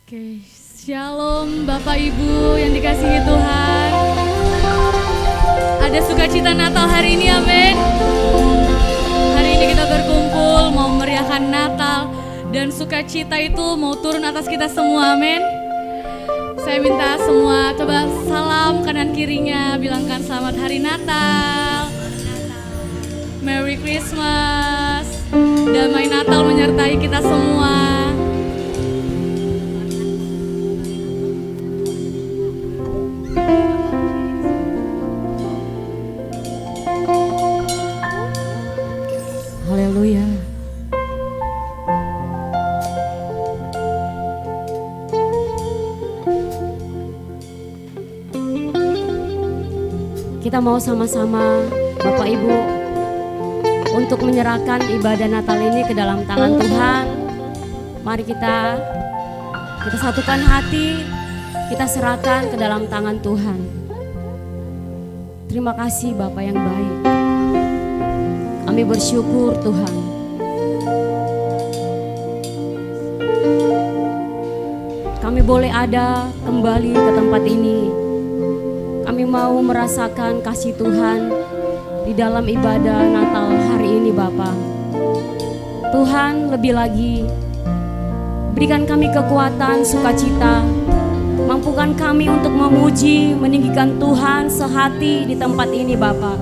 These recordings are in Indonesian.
Oke, Shalom Bapak Ibu yang dikasihi Tuhan. Ada sukacita Natal hari ini, amin. Hari ini kita berkumpul mau meriahkan Natal dan sukacita itu mau turun atas kita semua, amin. Saya minta semua coba salam kanan kirinya, bilangkan selamat hari Natal, Merry Christmas, damai Natal menyertai kita semua. Haleluya. Kita mau sama-sama Bapak Ibu untuk menyerahkan ibadah Natal ini ke dalam tangan Tuhan. Mari kita satukan hati, kita serahkan ke dalam tangan Tuhan. Terima kasih Bapak yang baik. Kami bersyukur Tuhan. Kami boleh ada kembali ke tempat ini. Kami mau merasakan kasih Tuhan di dalam ibadah Natal hari ini Bapa. Tuhan, lebih lagi berikan kami kekuatan, sukacita. Mampukan kami untuk memuji, meninggikan Tuhan sehati di tempat ini Bapa.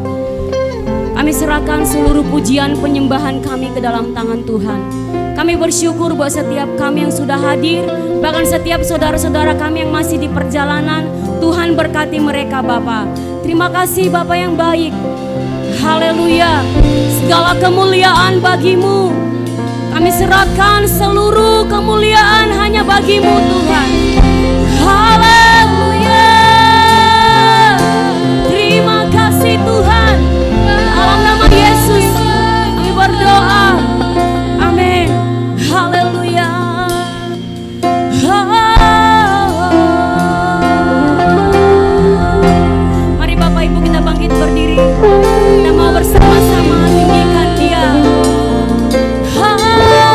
Kami serahkan seluruh pujian penyembahan kami ke dalam tangan Tuhan. Kami bersyukur buat setiap kami yang sudah hadir, bahkan setiap saudara-saudara kami yang masih di perjalanan. Tuhan berkati mereka Bapa. Terima kasih Bapa yang baik. Haleluya. Segala kemuliaan bagimu. Kami serahkan seluruh kemuliaan hanya bagimu Tuhan. Haleluya. Terima kasih Tuhan. Dalam nama Yesus kami berdoa. Amin. Haleluya. Mari Bapak Ibu kita bangkit berdiri. Kita mau bersama-sama tinggikan Dia. Haleluya.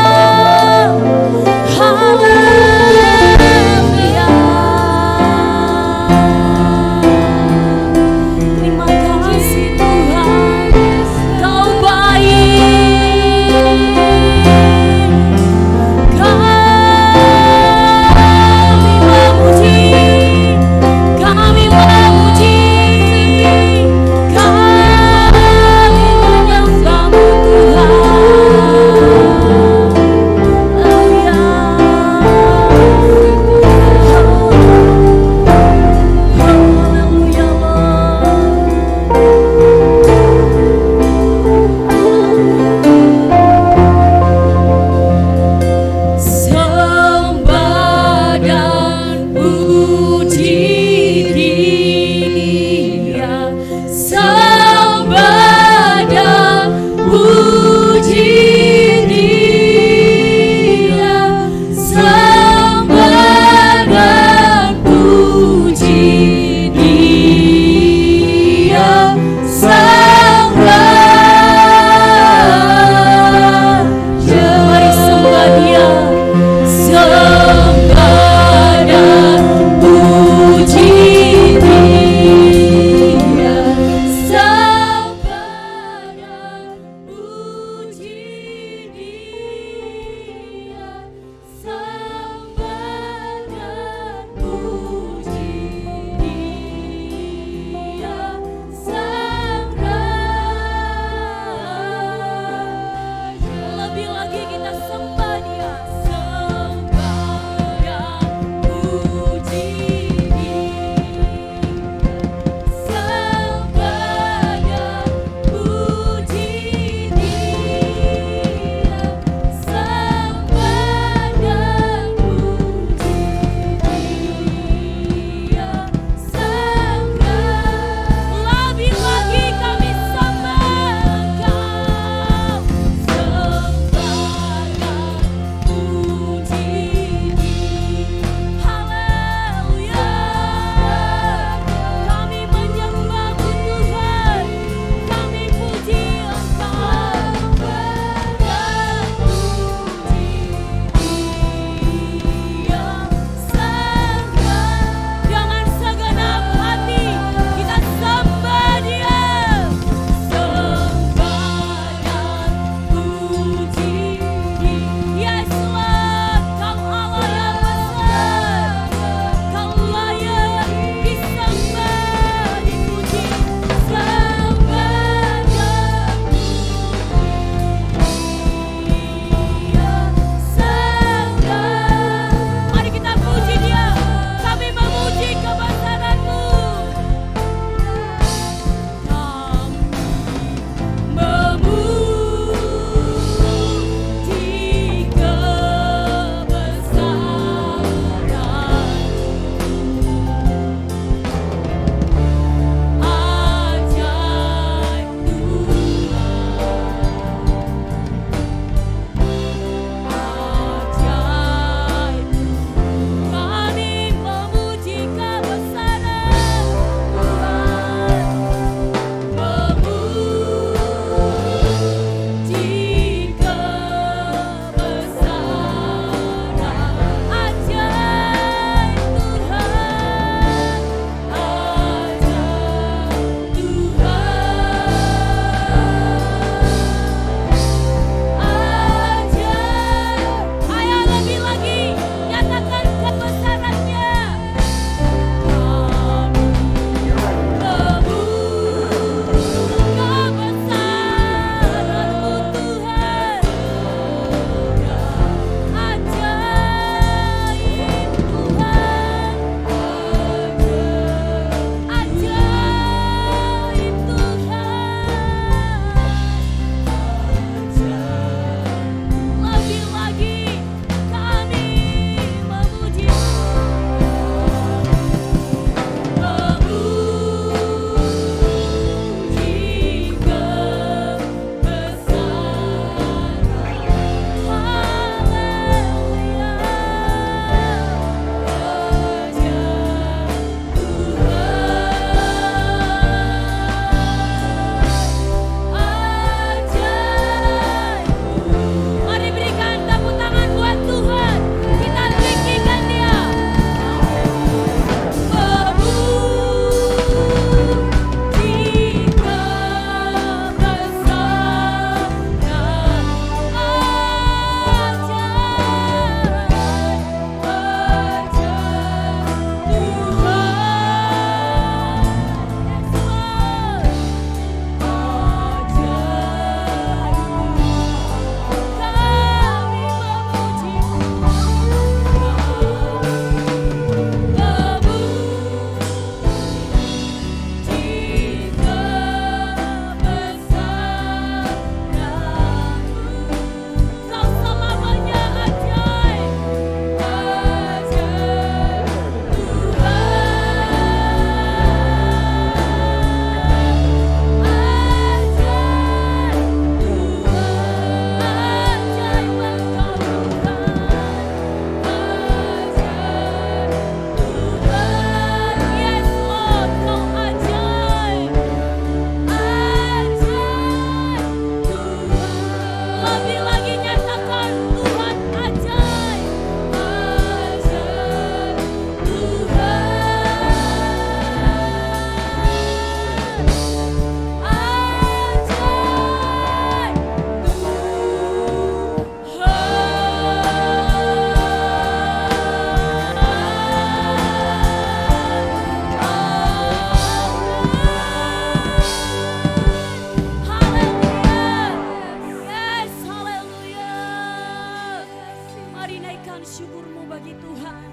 bagi Tuhan.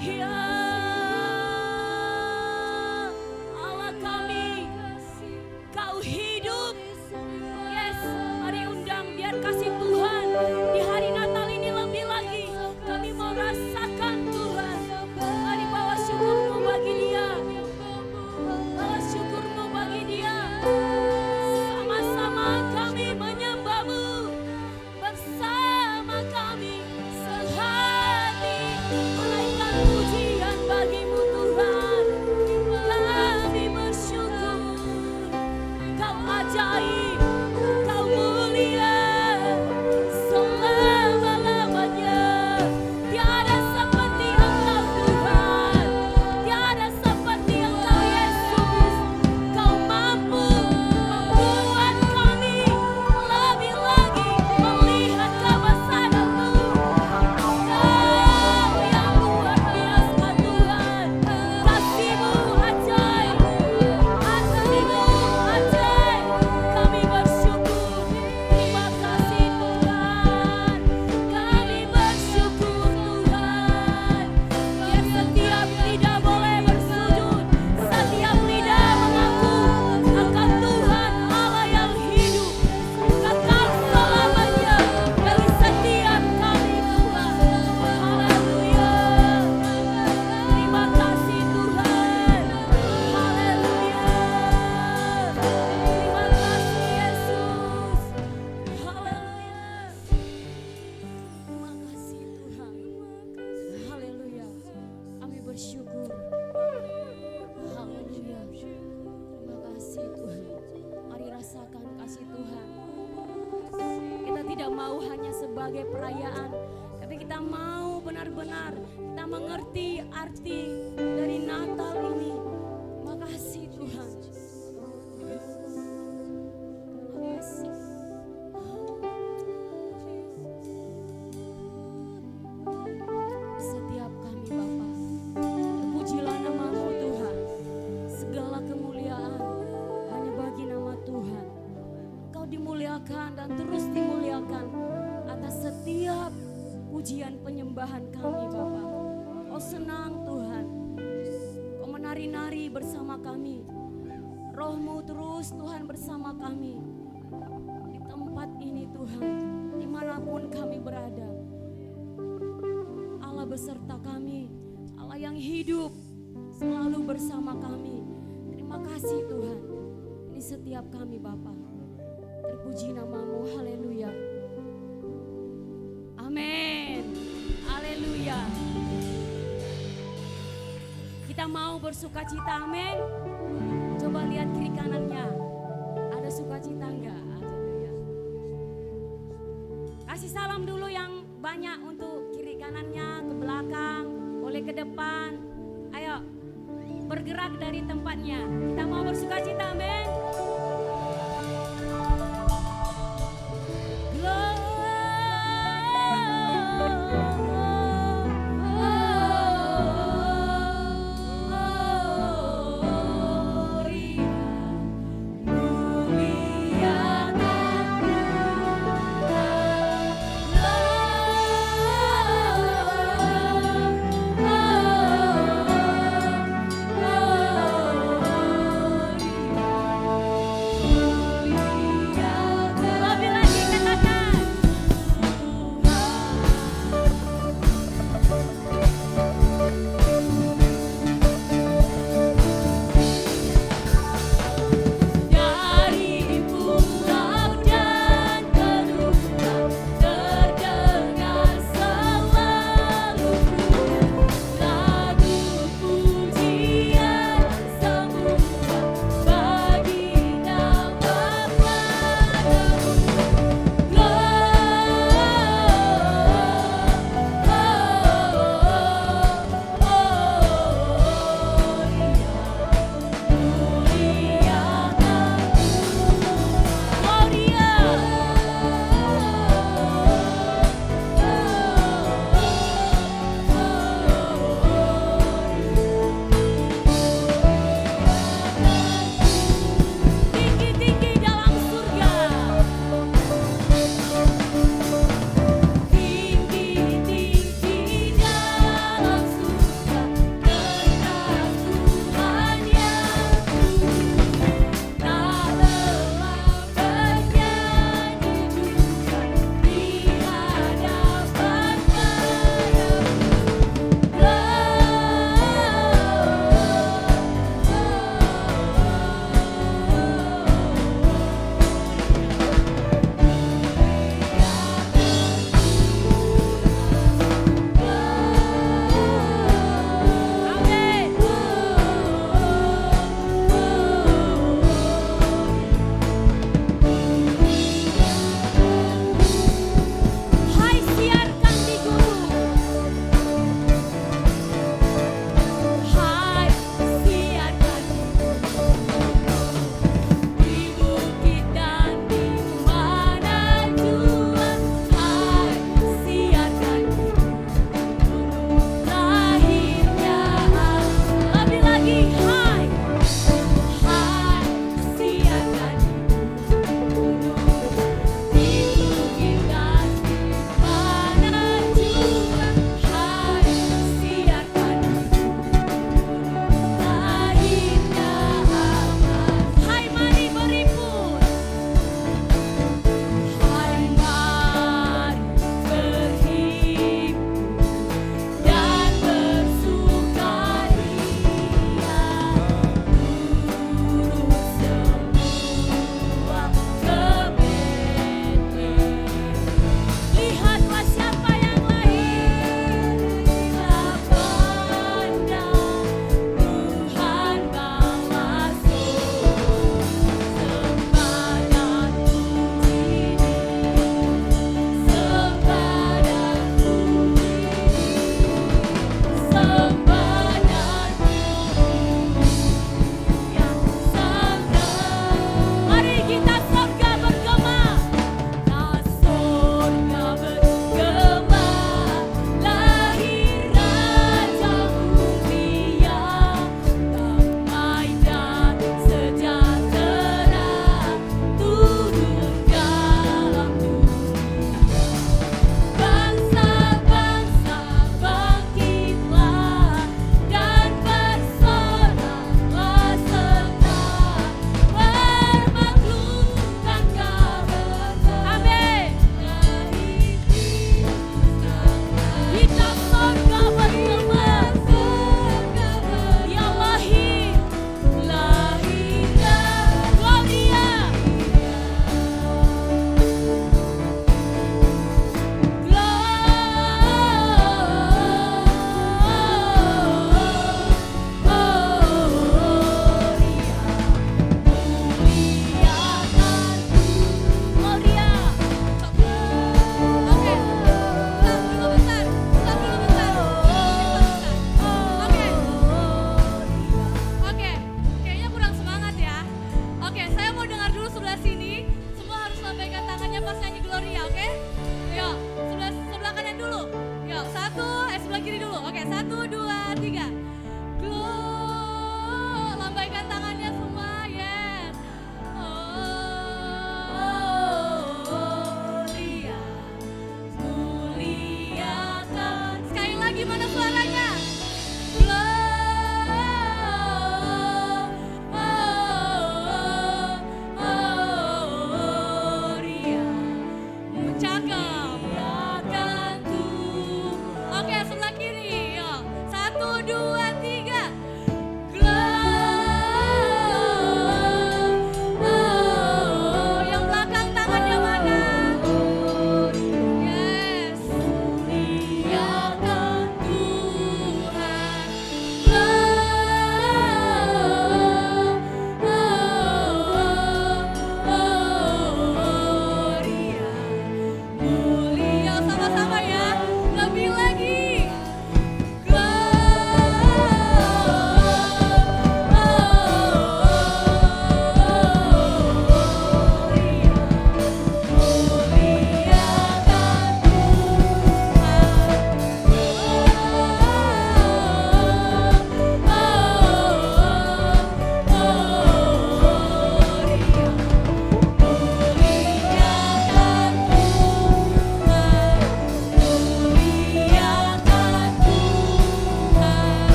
Ya Allah kami, Kau hidup. Yes, mari undang biar kasih Tuhan di hari Natal ini lebih lagi. Kami mau rasakan Tuhan. Mari bawa syukurmu bagi Dia. Bawa syukurmu bagi Dia. Sama-sama kami menyembah-Mu. Bersama kami sehati menaikkan pujian bagi-Mu Tuhan. Kami bersyukur. Kau ajaib, Kau mulia selama-lamanya. Tiada seperti Engkau Tuhan, tiada seperti Engkau Yesus. Kau mampu membuat kami lebih lagi melihat kebesaran-Mu. Kau yang luar biasa Tuhan, kasih-Mu ajaib, kasih-Mu ajaib. Kami bersyukur, terima kasih Tuhan. Kami bersyukur Tuhan. Biar setiap lidah boleh bersujud, setiap lidah mengaku akan Tuhan Allah yang hidup, kekal selamanya bagi setiap kami Tuhan. Haleluya. Terima kasih Tuhan. Haleluya. Terima kasih Yesus. Haleluya. Terima kasih Tuhan. Haleluya. Kami bersyukur. Haleluya. Terima kasih Tuhan. Mari rasakan kasih Tuhan. Kita tidak mau hanya sebagai perayaan, tapi kita mau benar-benar kita mengerti arti dari Natal ini. Terima kasih Tuhan. Terima kasih. Setiap kami Bapa, terpujilah nama-Mu Tuhan. Segala kemuliaan hanya bagi nama Tuhan. Kau dimuliakan dan terus dimuliakan atas setiap pujian penyembahan kami Bapa. Kau senang Tuhan, Kau menari-nari bersama kami. Roh-Mu terus Tuhan bersama kami di tempat ini Tuhan, dimanapun kami berada. Allah beserta kami, Allah yang hidup selalu bersama kami. Terima kasih Tuhan. Ini setiap kami Bapa. Terpuji nama-Mu, haleluya. Amin. Haleluya. Kita mau bersukacita, amin. Coba lihat kiri kanannya. Ada sukacita enggak? Haleluya. Kasih salam dulu yang banyak untuk kiri kanannya, ke belakang, boleh ke depan. Ayo, bergerak dari tempatnya. Kita mau bersukacita, amin.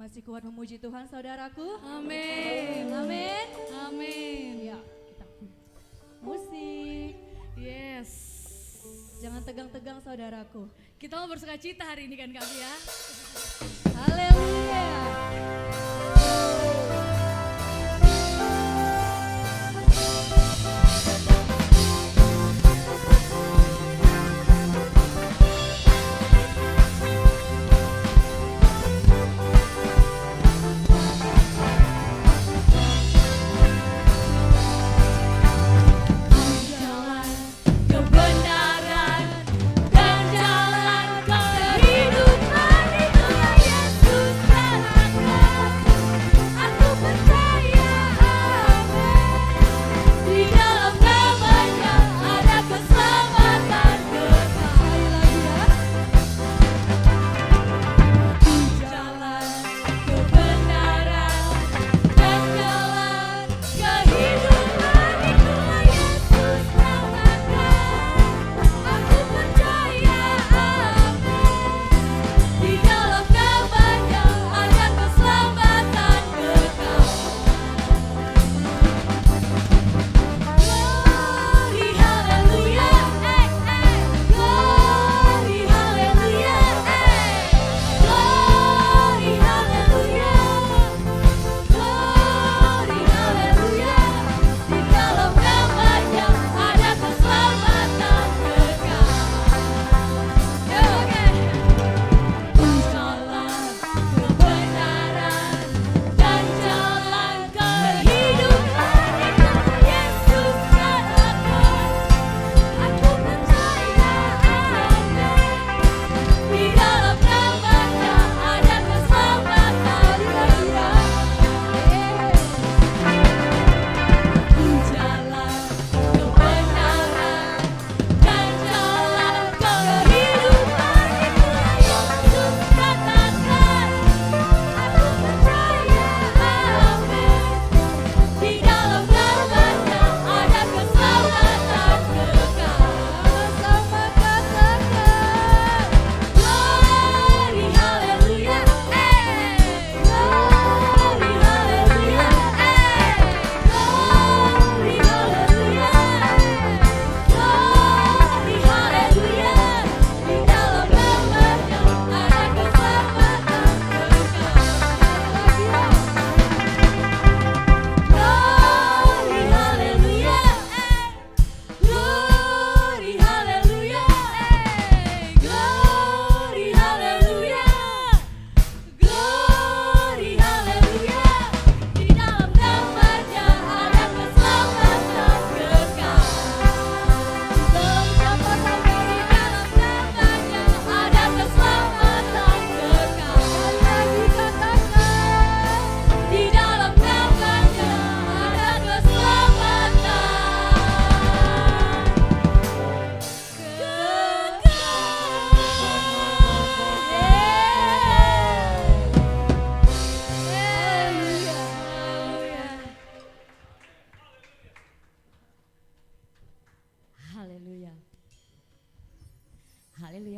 Masih kuat memuji Tuhan saudaraku? Amin. Amin. Amin. Ya, kita musik. Yes. Jangan tegang-tegang saudaraku. Kita mau bersuka cita hari ini kan Kak Fia? Haleluya. Kebenaran dan jalan kehidupan itulah Yesus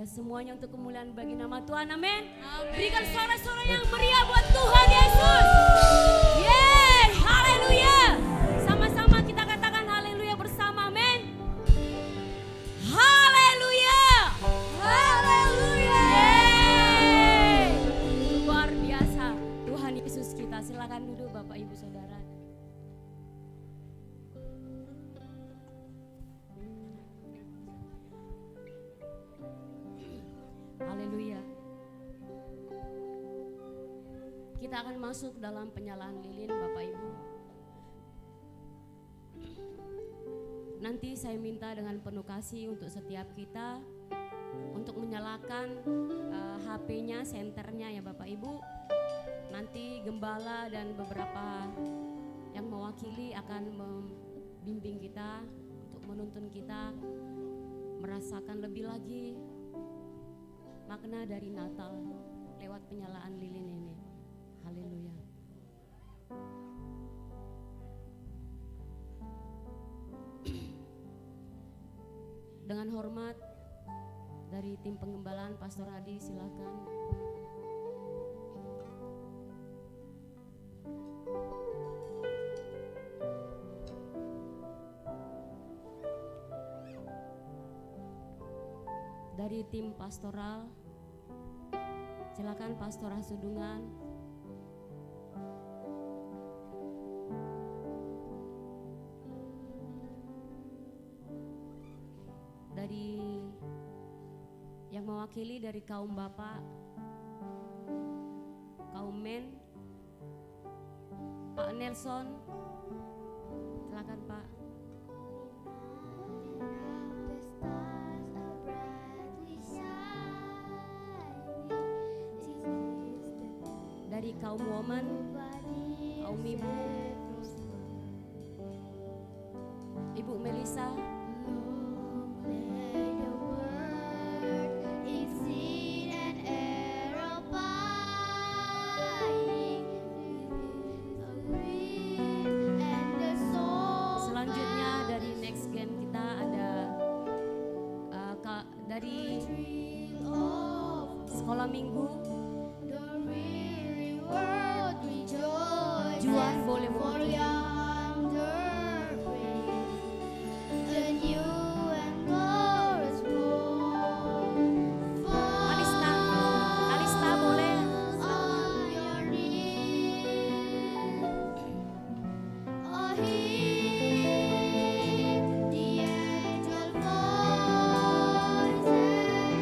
semuanya untuk kemuliaan bagi nama Tuhan, amin. Amin. Berikan suara-suara yang meriah buat Tuhan Yesus. Yeay, haleluya. Sama-sama kita katakan haleluya bersama, amin. Haleluya. Haleluya. Yeay. Luar biasa Tuhan Yesus kita. Silakan duduk Bapak Ibu Saudara. Haleluya. Kita akan masuk dalam penyalaan lilin Bapak Ibu. Nanti saya minta dengan penuh kasih untuk setiap kita untuk menyalakan HP-nya, senternya ya Bapak Ibu. Nanti gembala dan beberapa yang mewakili akan membimbing kita untuk menuntun kita merasakan lebih lagi makna dari Natal lewat penyalaan lilin ini. Haleluya. Dengan hormat dari tim penggembalaan Pastor Hadi, silakan. dari tim pastoral. Silakan Pastor Hasudungan. Dari yang mewakili dari kaum bapak, kaum men, Pak Nelson, silakan Pak. Dari kaum woman, kaum ibu, Ibu Melisa. Selanjutnya dari next gen kita ada dari sekolah minggu, Juan boleh mewakili. Alista boleh.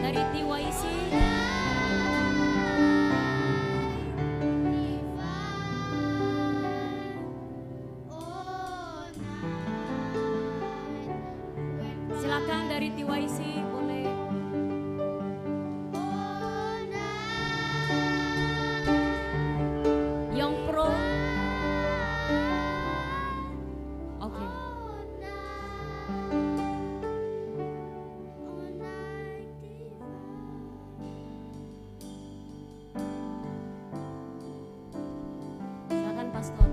Dari TYC silakan, dari TYC boleh. Young Pro. Oke. Silakan Pastor.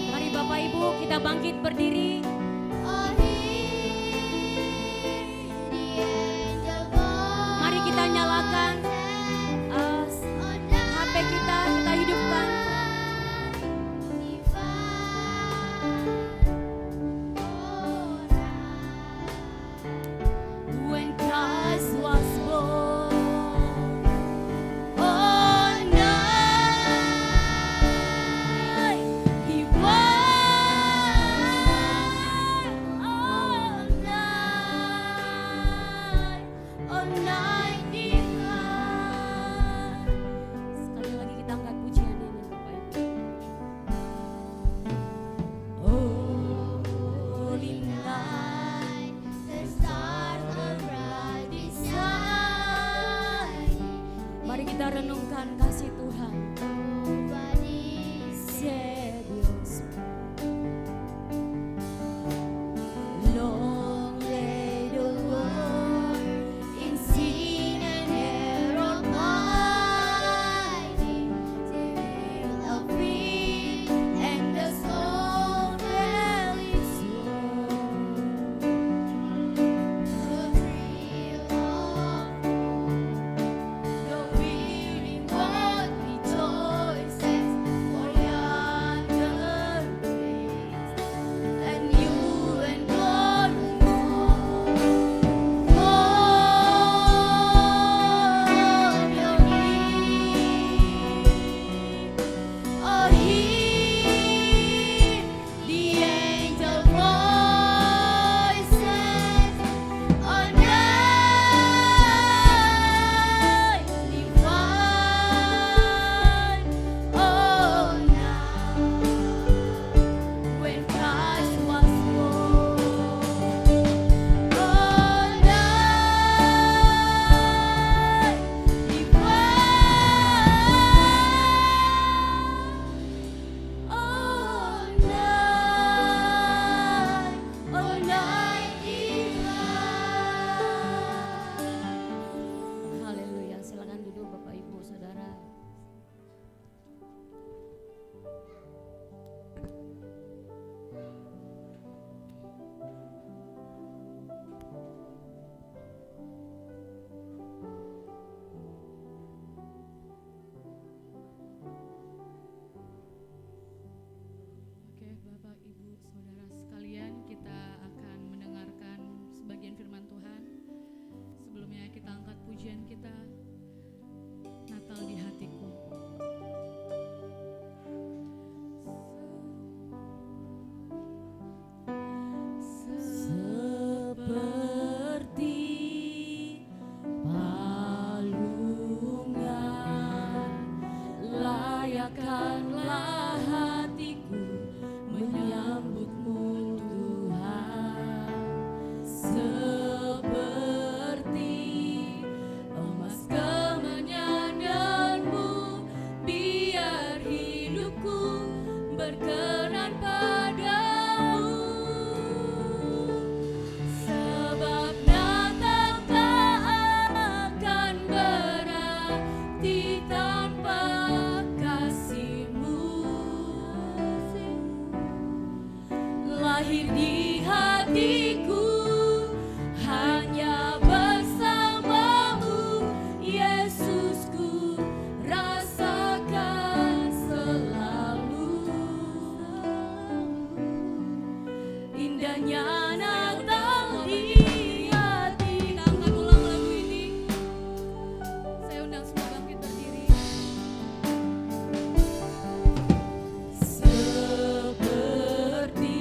Mari Bapak Ibu kita bangkit berdiri. Mari kita nyalakan HP kita hidupkan. When Christ was born on night, He was Riangkanlah hatiku menyambutmu Tuhan, seperti emas kemenyanganmu, biar hidupku berkenan padamu. Sebab Natal tak akan berarti tanpa kasih-Mu. Lahir di hatiku hanya bersamamu, Yesusku rasakan selalu. Indahnya Natal di hati. Kita akan ulang lagu ini. Saya undang semua bangkit berdiri. Seperti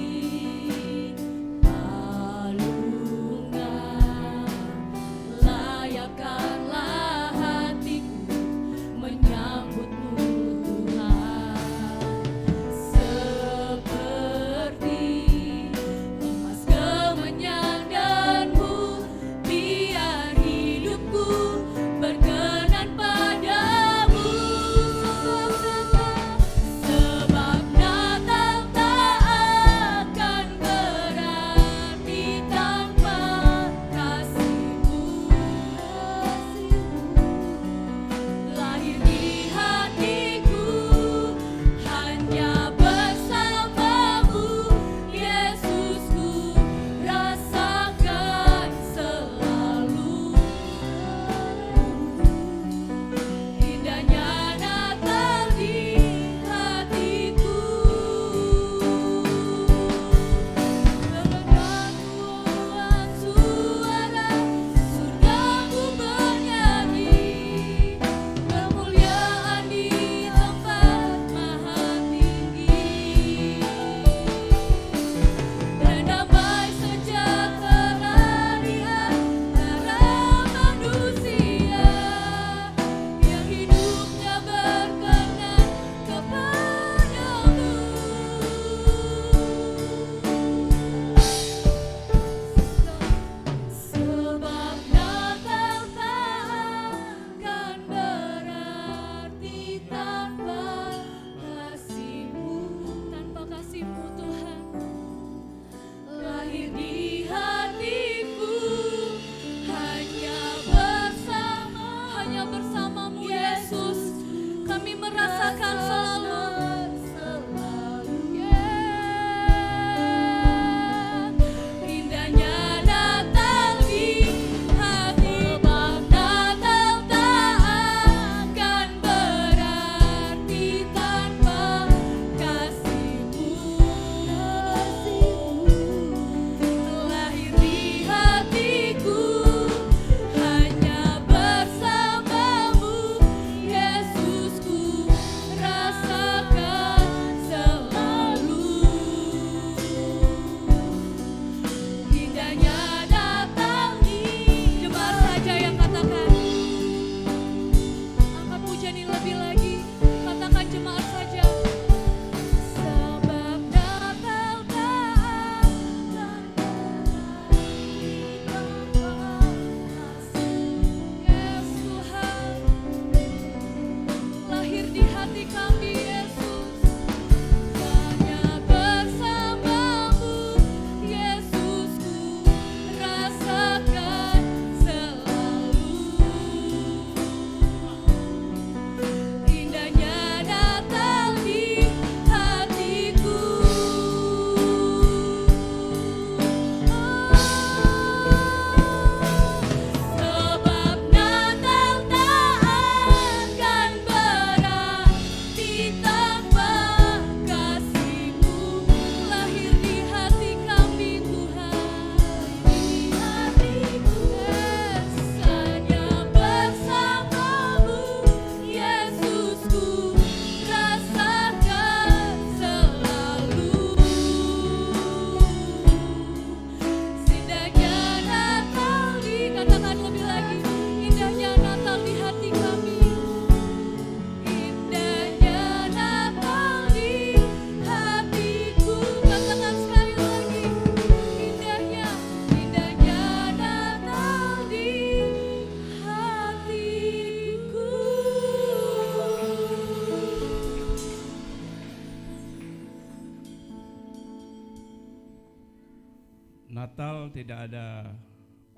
Natal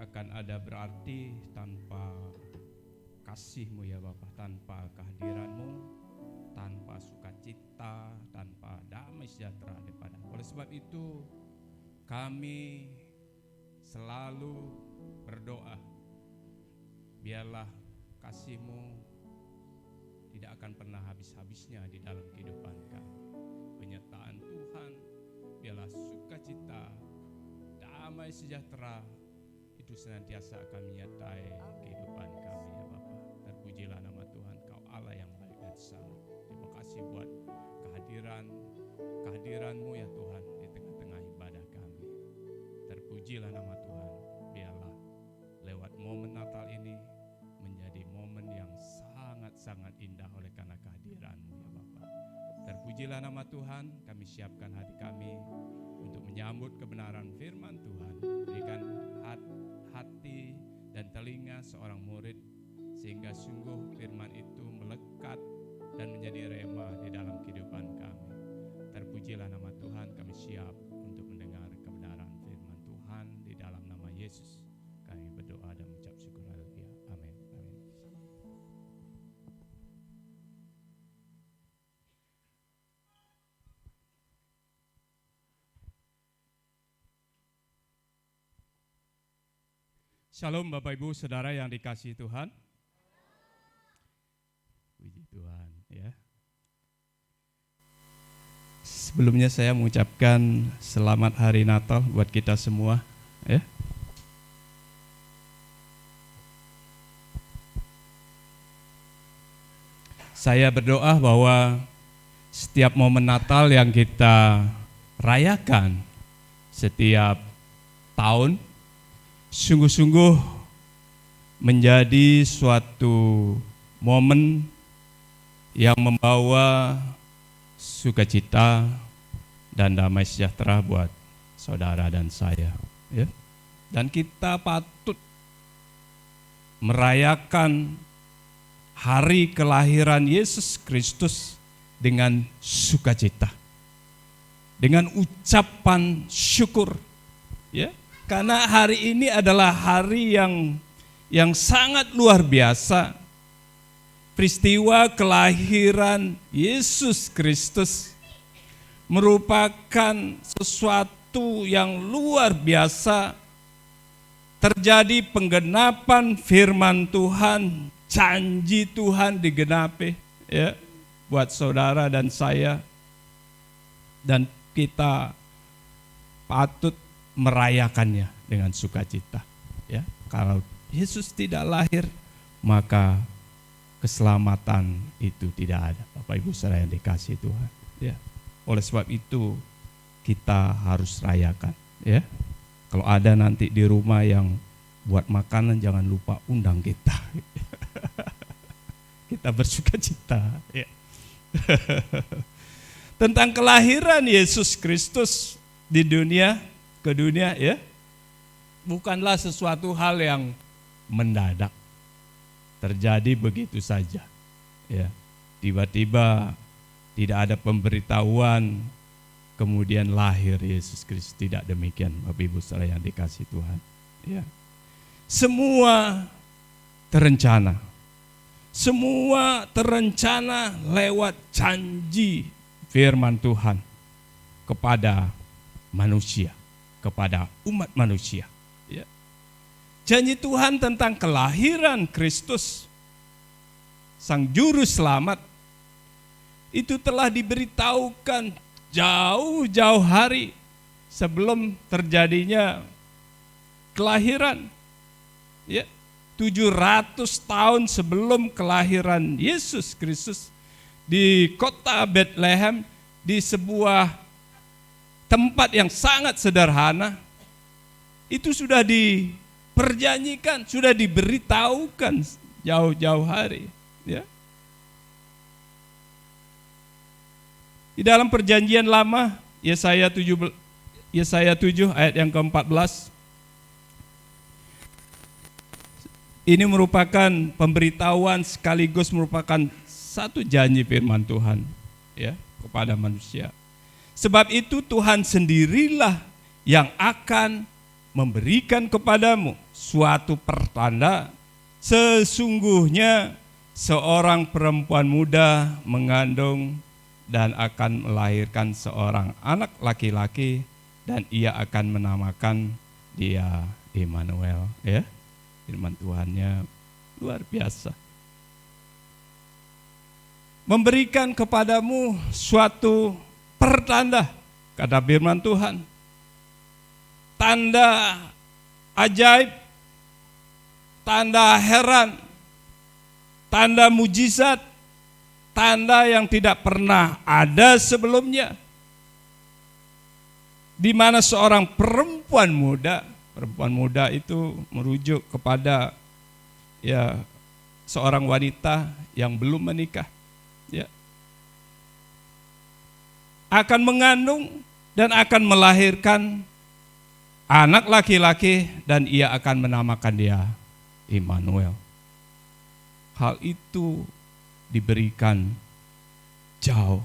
akan ada berarti tanpa kasih-Mu ya Bapa, tanpa kehadiran-Mu, tanpa sukacita, tanpa damai sejahtera daripada. Oleh sebab itu kami selalu berdoa, biarlah kasih-Mu tidak akan pernah habis-habisnya di dalam kehidupan kami. Penyertaan Tuhan, biarlah sukacita, damai sejahtera itu senantiasa akan menyertai kehidupan kami ya Bapa. Terpujilah nama Tuhan, Kau Allah yang baik dan sama. Terima kasih buat kehadiran-Mu ya Tuhan di tengah-tengah ibadah kami. Terpujilah nama Tuhan, biarlah lewat momen Natal ini menjadi momen yang sangat indah oleh karena kehadiran-Mu ya Bapa. Terpujilah nama Tuhan, kami siapkan hati kami untuk menyambut kebenaran firman Tuhan. Berikan hati dan telinga seorang murid sehingga sungguh firman itu melekat dan menjadi rema di dalam kehidupan kami. Terpujilah nama Tuhan, kami siap untuk mendengar kebenaran firman Tuhan di dalam nama Yesus. Kami berdoa dan mengucap syukur. Haleluya. Amin. Shalom Bapak Ibu Saudara yang dikasihi Tuhan. Puji Tuhan ya. Sebelumnya saya mengucapkan selamat hari Natal buat kita semua ya. Saya berdoa bahwa setiap momen Natal yang kita rayakan setiap tahun sungguh-sungguh menjadi suatu momen yang membawa sukacita dan damai sejahtera buat saudara dan saya ya. Dan kita patut merayakan hari kelahiran Yesus Kristus dengan sukacita, dengan ucapan syukur ya. Karena hari ini adalah hari yang sangat luar biasa. Peristiwa kelahiran Yesus Kristus merupakan sesuatu yang luar biasa. Terjadi penggenapan firman Tuhan, janji Tuhan digenapi ya, buat saudara dan saya. Dan kita patut merayakannya dengan sukacita ya. Kalau Yesus tidak lahir, maka keselamatan itu tidak ada. Bapak Ibu saudara yang dikasihi Tuhan ya. Oleh sebab itu kita harus rayakan ya. Kalau ada nanti di rumah yang buat makanan, jangan lupa undang kita. Kita bersukacita ya. Tentang kelahiran Yesus Kristus di dunia, ke dunia ya, bukanlah sesuatu hal yang mendadak, terjadi begitu saja ya. Tiba-tiba tidak ada pemberitahuan kemudian lahir Yesus Kristus. Tidak demikian Bapak Ibu saudara yang dikasihi Tuhan ya. Semua terencana lewat janji firman Tuhan kepada manusia, kepada umat manusia ya. Janji Tuhan tentang kelahiran Kristus Sang Juru Selamat itu telah diberitahukan jauh-jauh hari sebelum terjadinya kelahiran ya. 700 tahun sebelum kelahiran Yesus Kristus di kota Bethlehem, di sebuah tempat yang sangat sederhana, itu sudah diperjanjikan, sudah diberitahukan jauh-jauh hari ya. Di dalam perjanjian lama, Yesaya 7 ayat yang ke-14, ini merupakan pemberitahuan sekaligus merupakan satu janji firman Tuhan ya kepada manusia. Sebab itu Tuhan sendirilah yang akan memberikan kepadamu suatu pertanda, sesungguhnya seorang perempuan muda mengandung dan akan melahirkan seorang anak laki-laki, dan ia akan menamakan dia Immanuel. Ya, firman Tuhannya luar biasa. Memberikan kepadamu suatu pertanda, kata firman Tuhan. Tanda ajaib, tanda heran, tanda mujizat, tanda yang tidak pernah ada sebelumnya. Di mana seorang perempuan muda itu merujuk kepada ya seorang wanita yang belum menikah, ya, akan mengandung dan akan melahirkan anak laki-laki, dan ia akan menamakan dia Immanuel. Hal itu diberikan jauh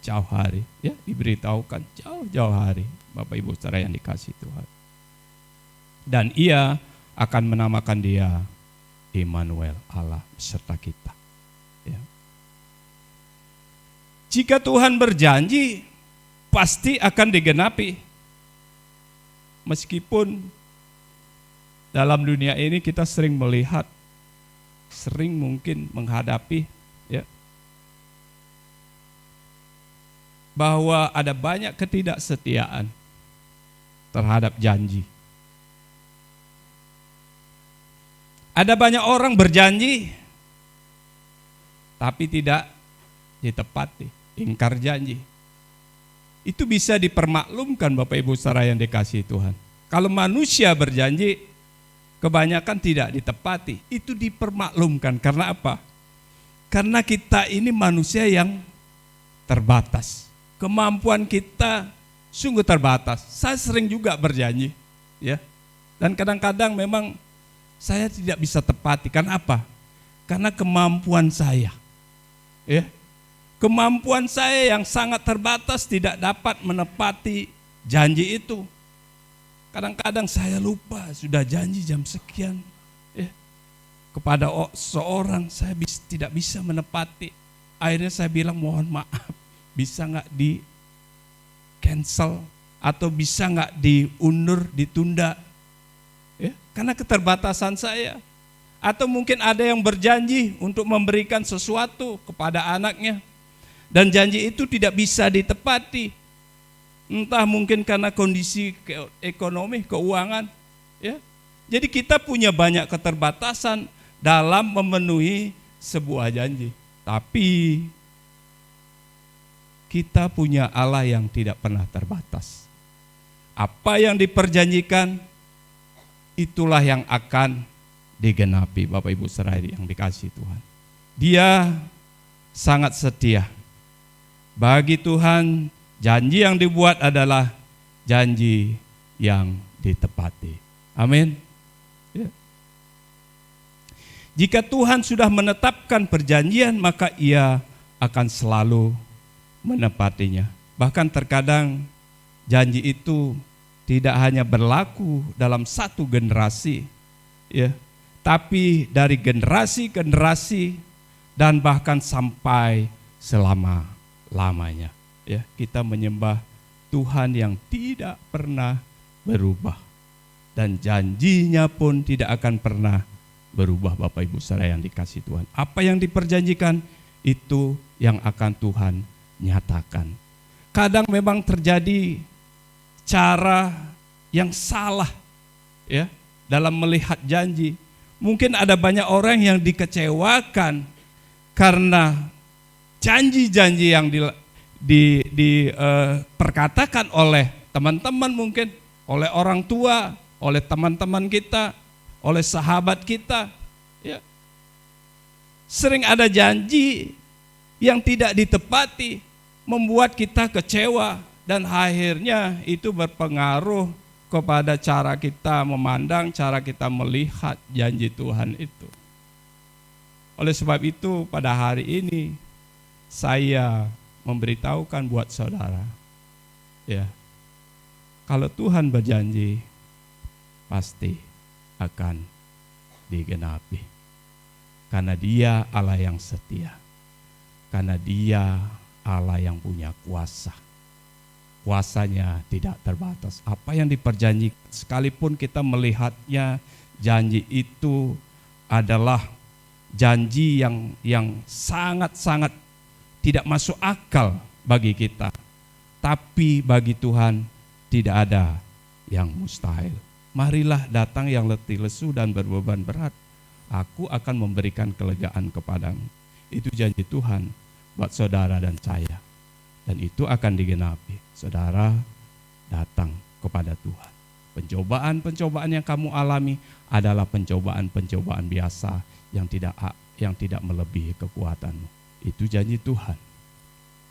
hari, ya, diberitahukan jauh hari, Bapak Ibu saudara yang dikasihi Tuhan. Dan ia akan menamakan dia Immanuel, Allah beserta kita. Ya. Jika Tuhan berjanji, pasti akan digenapi. Meskipun dalam dunia ini kita sering melihat, sering mungkin menghadapi, ya, bahwa ada banyak ketidaksetiaan terhadap janji. Ada banyak orang berjanji, tapi tidak ditepati, ingkar janji. Itu bisa dipermaklumkan Bapak Ibu saudara yang dikasihi Tuhan. Kalau manusia berjanji, kebanyakan tidak ditepati, itu dipermaklumkan. Karena apa? Karena kita ini manusia yang terbatas. Kemampuan kita sungguh terbatas. Saya sering juga berjanji, ya. Dan kadang-kadang memang saya tidak bisa tepati. Karena apa? Karena kemampuan saya, ya. Kemampuan saya yang sangat terbatas tidak dapat menepati janji itu. Kadang-kadang saya lupa sudah janji jam sekian, ya. Kepada seorang saya tidak bisa menepati. Akhirnya saya bilang mohon maaf, bisa nggak di cancel atau bisa nggak diundur, ditunda, ya, karena keterbatasan saya. Atau mungkin ada yang berjanji untuk memberikan sesuatu kepada anaknya, dan janji itu tidak bisa ditepati. Entah mungkin karena kondisi ekonomi, keuangan, ya. Jadi kita punya banyak keterbatasan dalam memenuhi sebuah janji. Tapi kita punya Allah yang tidak pernah terbatas. Apa yang diperjanjikan, itulah yang akan digenapi, Bapak Ibu saudara yang dikasihi Tuhan. Dia sangat setia. Bagi Tuhan, janji yang dibuat adalah janji yang ditepati. Amin. Ya. Jika Tuhan sudah menetapkan perjanjian, maka Ia akan selalu menepatinya. Bahkan terkadang janji itu tidak hanya berlaku dalam satu generasi, ya, tapi dari generasi ke generasi dan bahkan sampai selama-lamanya. Ya, kita menyembah Tuhan yang tidak pernah berubah, dan janjinya pun tidak akan pernah berubah, Bapak Ibu saudara yang dikasihi Tuhan. Apa yang diperjanjikan itu yang akan Tuhan nyatakan. Kadang memang terjadi cara yang salah, ya, dalam melihat janji. Mungkin ada banyak orang yang dikecewakan karena janji-janji yang diperkatakan oleh teman-teman, mungkin oleh orang tua, oleh teman-teman kita, oleh sahabat kita, ya. Sering ada janji yang tidak ditepati, membuat kita kecewa, dan akhirnya itu berpengaruh kepada cara kita memandang, cara kita melihat janji Tuhan itu. Oleh sebab itu pada hari ini saya memberitahukan buat saudara, ya, kalau Tuhan berjanji, pasti akan digenapi. Karena Dia Allah yang setia. Karena Dia Allah yang punya kuasa. Kuasanya tidak terbatas. Apa yang diperjanjikan, sekalipun kita melihatnya janji itu adalah janji yang sangat-sangat tidak masuk akal bagi kita. Tapi bagi Tuhan tidak ada yang mustahil. Marilah datang yang letih lesu dan berbeban berat. Aku akan memberikan kelegaan kepadamu. Itu janji Tuhan buat saudara dan saya. Dan itu akan digenapi. Saudara datang kepada Tuhan. Pencobaan-pencobaan yang kamu alami adalah pencobaan-pencobaan biasa yang tidak melebihi kekuatanmu. Itu janji Tuhan.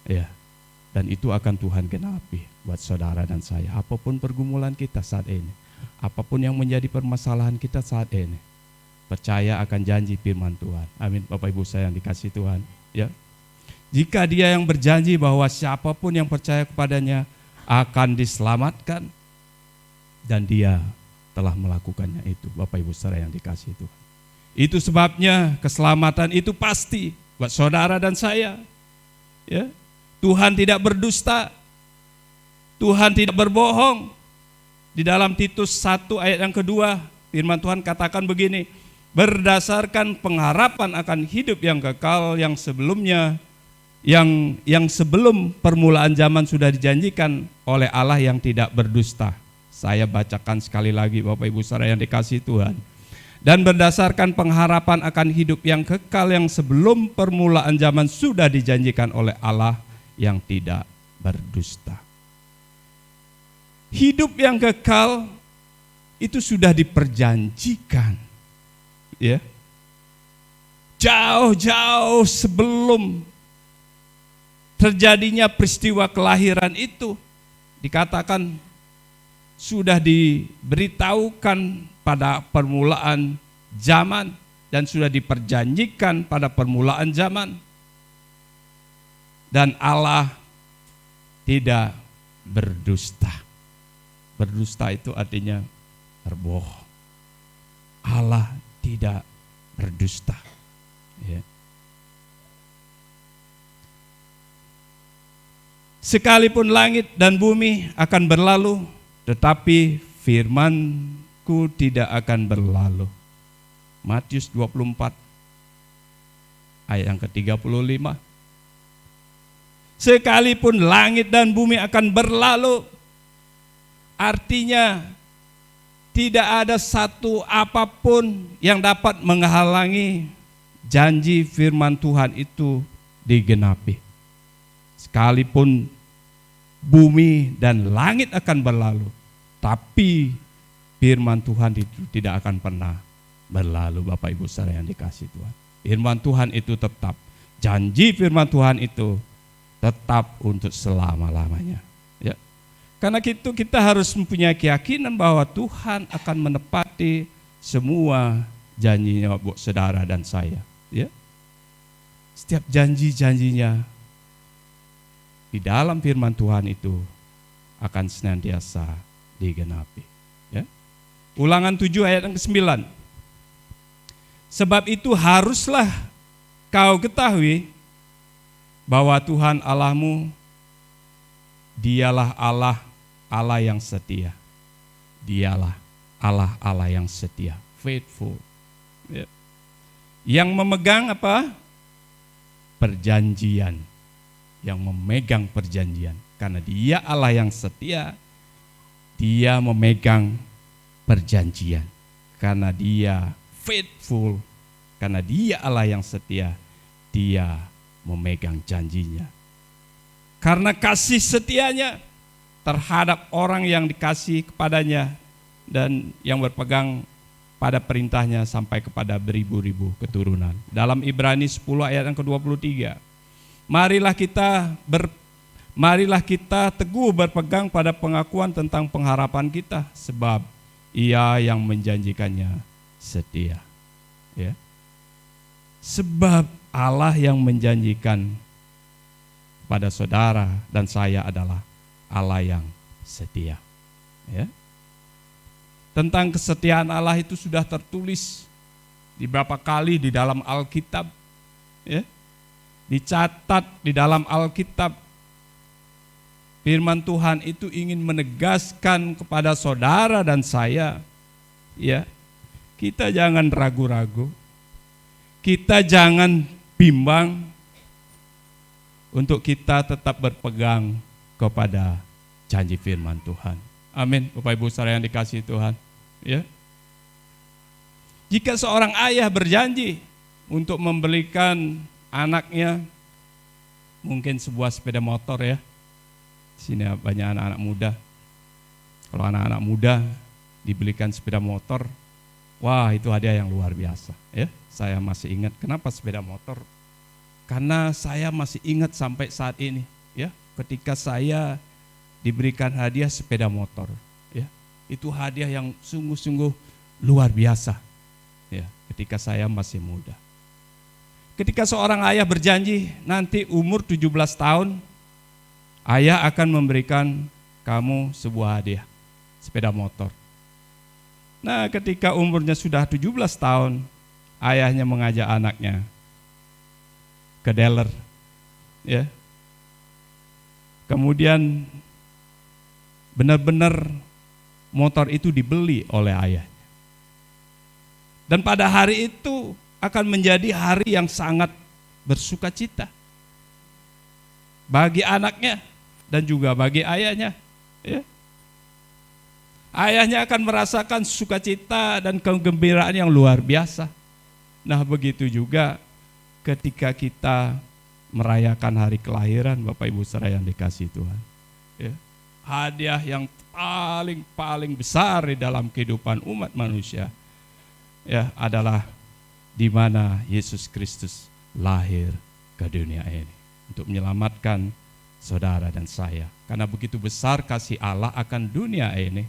Ya. Dan itu akan Tuhan genapi buat saudara dan saya. Apapun pergumulan kita saat ini, apapun yang menjadi permasalahan kita saat ini, percaya akan janji firman Tuhan. Amin. Bapak Ibu saya yang dikasihi Tuhan. Ya. Jika Dia yang berjanji bahwa siapapun yang percaya kepadanya akan diselamatkan, dan Dia telah melakukannya itu. Bapak Ibu saudara yang dikasihi Tuhan. Itu sebabnya keselamatan itu pasti buat saudara dan saya. Ya. Tuhan tidak berdusta. Tuhan tidak berbohong. Di dalam Titus 1 ayat yang kedua, firman Tuhan katakan begini, berdasarkan pengharapan akan hidup yang kekal yang sebelumnya, yang sebelum permulaan zaman sudah dijanjikan oleh Allah yang tidak berdusta. Saya bacakan sekali lagi Bapak Ibu saudara yang dikasihi Tuhan. Dan berdasarkan pengharapan akan hidup yang kekal yang sebelum permulaan zaman sudah dijanjikan oleh Allah yang tidak berdusta. Hidup yang kekal itu sudah diperjanjikan. Ya. Jauh-jauh sebelum terjadinya peristiwa kelahiran itu, dikatakan sudah diberitahukan pada permulaan zaman dan sudah diperjanjikan pada permulaan zaman. Dan Allah tidak berdusta. Berdusta itu artinya berbohong. Allah tidak berdusta. Ya. Sekalipun langit dan bumi akan berlalu, tetapi firman-Ku tidak akan berlalu. Matius 24 ayat yang ke-35. Sekalipun langit dan bumi akan berlalu, artinya tidak ada satu apapun yang dapat menghalangi janji firman Tuhan itu digenapi. Sekalipun bumi dan langit akan berlalu, tapi firman Tuhan itu tidak akan pernah berlalu. Bapak Ibu saudara yang dikasihi Tuhan, firman Tuhan itu tetap, janji firman Tuhan itu tetap untuk selama-lamanya. Ya. Karena itu kita harus mempunyai keyakinan bahwa Tuhan akan menepati semua janjinya buat saudara dan saya. Ya. Setiap janji-janjinya di dalam firman Tuhan itu akan senantiasa digenapi. Ya. Ulangan 7 ayat yang ke-9. Sebab itu haruslah kau ketahui bahwa Tuhan Allahmu, Dialah Allah, Allah yang setia. Dialah Allah, Allah yang setia, faithful. Ya. Yang memegang apa? Perjanjian. Yang memegang perjanjian. Karena Dia Allah yang setia, Dia memegang perjanjian. Karena Dia faithful, karena Dia Allah yang setia, Dia memegang janjinya. Karena kasih setianya terhadap orang yang dikasih kepadanya dan yang berpegang pada perintahnya sampai kepada beribu-ribu keturunan. Dalam Ibrani 10 ayat yang ke-23. Marilah kita teguh berpegang pada pengakuan tentang pengharapan kita, sebab Ia yang menjanjikannya setia. Ya. Sebab Allah yang menjanjikan pada saudara dan saya adalah Allah yang setia. Ya. tentang kesetiaan Allah itu sudah tertulis di beberapa kali di dalam Alkitab, ya. Dicatat di dalam Alkitab. Firman Tuhan itu ingin menegaskan kepada saudara dan saya, ya, kita jangan ragu-ragu, kita jangan bimbang, untuk kita tetap berpegang kepada janji firman Tuhan. Amin, Bapak Ibu saudara yang dikasihi Tuhan. Ya. Jika seorang ayah berjanji untuk membelikan anaknya mungkin sebuah sepeda motor, ya. Di sini banyak anak-anak muda. Kalau anak-anak muda dibelikan sepeda motor, wah itu hadiah yang luar biasa, ya. Saya masih ingat kenapa sepeda motor? Karena saya masih ingat sampai saat ini, ya, ketika saya diberikan hadiah sepeda motor, ya. Itu hadiah yang sungguh-sungguh luar biasa, ya, ketika saya masih muda. Ketika seorang ayah berjanji nanti umur 17 tahun ayah akan memberikan kamu sebuah hadiah, sepeda motor. Nah, ketika umurnya sudah 17 tahun, ayahnya mengajak anaknya ke dealer, ya. Kemudian benar-benar motor itu dibeli oleh ayahnya. Dan pada hari itu akan menjadi hari yang sangat bersukacita bagi anaknya dan juga bagi ayahnya, ya. Ayahnya akan merasakan sukacita dan kegembiraan yang luar biasa. Nah, begitu juga ketika kita merayakan hari kelahiran Bapak Ibu saudara yang dikasihi Tuhan, ya. Hadiah yang paling besar di dalam kehidupan umat manusia, ya, adalah di mana Yesus Kristus lahir ke dunia ini untuk menyelamatkan saudara dan saya. Karena begitu besar kasih Allah akan dunia ini,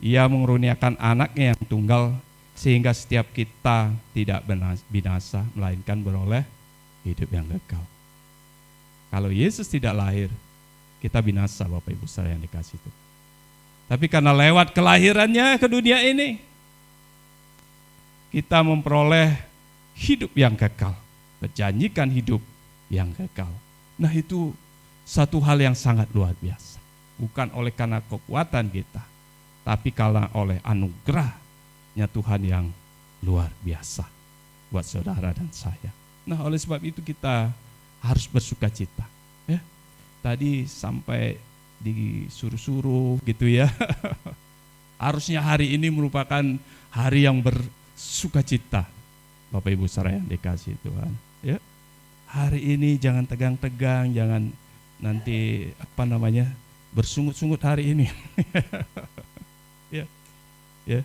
Ia mengaruniakan anaknya yang tunggal sehingga setiap kita tidak binasa melainkan beroleh hidup yang kekal. Kalau Yesus tidak lahir, kita binasa Bapak Ibu saudara yang dikasihi Tuhan. Tapi karena lewat kelahirannya ke dunia ini, kita memperoleh hidup yang kekal, berjanjikan hidup yang kekal. Nah, itu satu hal yang sangat luar biasa. Bukan oleh karena kekuatan kita, tapi karena oleh anugerahnya Tuhan yang luar biasa buat saudara dan saya. Nah, oleh sebab itu kita harus bersukacita, ya. Tadi sampai disuruh-suruh gitu, ya. Harusnya hari ini merupakan hari yang bersukacita, Bapak Ibu saudara yang dikasihi Tuhan, ya. Hari ini jangan tegang-tegang, jangan nanti bersungut-sungut hari ini. Ya. Ya.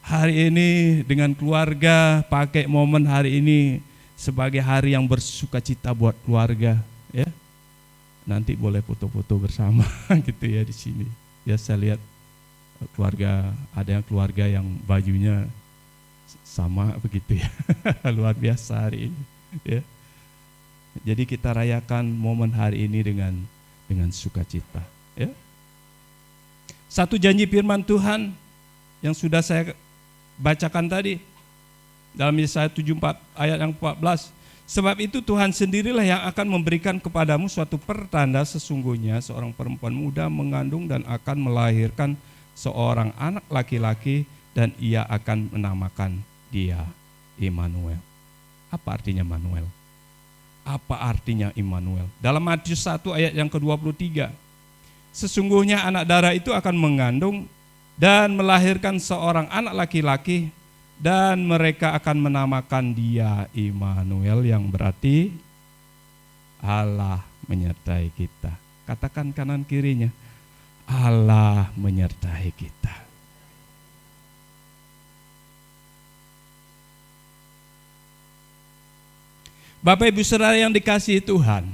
Hari ini dengan keluarga, pakai momen hari ini sebagai hari yang bersukacita buat keluarga, ya. Nanti boleh foto-foto bersama gitu, ya, di sini. Ya, saya lihat keluarga, ada yang keluarga yang bajunya sama begitu, ya. Luar biasa hari ini, ya. Jadi kita rayakan momen hari ini dengan sukacita, ya. Satu janji firman Tuhan yang sudah saya bacakan tadi dalam Yesaya 74 ayat yang 14. Sebab itu Tuhan sendirilah yang akan memberikan kepadamu suatu pertanda, sesungguhnya seorang perempuan muda mengandung dan akan melahirkan seorang anak laki-laki dan ia akan menamakan dia Immanuel. Apa artinya Immanuel? Apa artinya Immanuel? Dalam Matius 1 ayat yang ke-23. Sesungguhnya anak darah itu akan mengandung dan melahirkan seorang anak laki-laki dan mereka akan menamakan dia Immanuel, yang berarti Allah menyertai kita. Katakan kanan kirinya, Allah menyertai kita. Bapak Ibu saudara yang dikasihi Tuhan,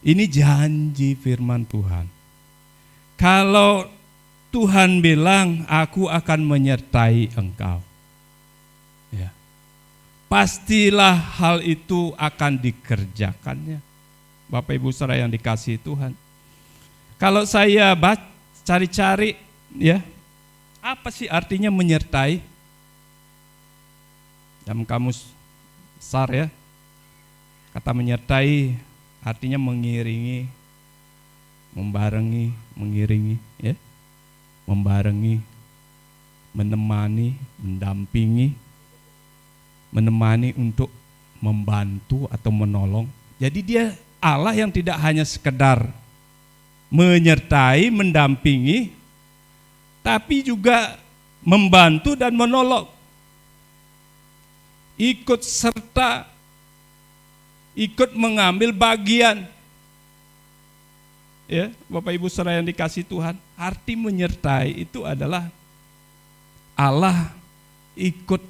ini janji firman Tuhan. Kalau Tuhan bilang, aku akan menyertai engkau, ya, pastilah hal itu akan dikerjakannya. Bapak Ibu saudara yang dikasihi Tuhan, kalau saya cari-cari, ya, Apa sih artinya menyertai? Dalam kamus besar ya, kata menyertai artinya mengiringi, membarengi, mengiringi, ya, membarengi, menemani, mendampingi, menemani untuk membantu atau menolong. Jadi dia Allah yang tidak hanya sekedar menyertai, mendampingi, tapi juga membantu dan menolong. Ikut serta, ikut mengambil bagian. Ya, Bapak Ibu saudara yang dikasihi Tuhan, arti menyertai itu adalah Allah ikut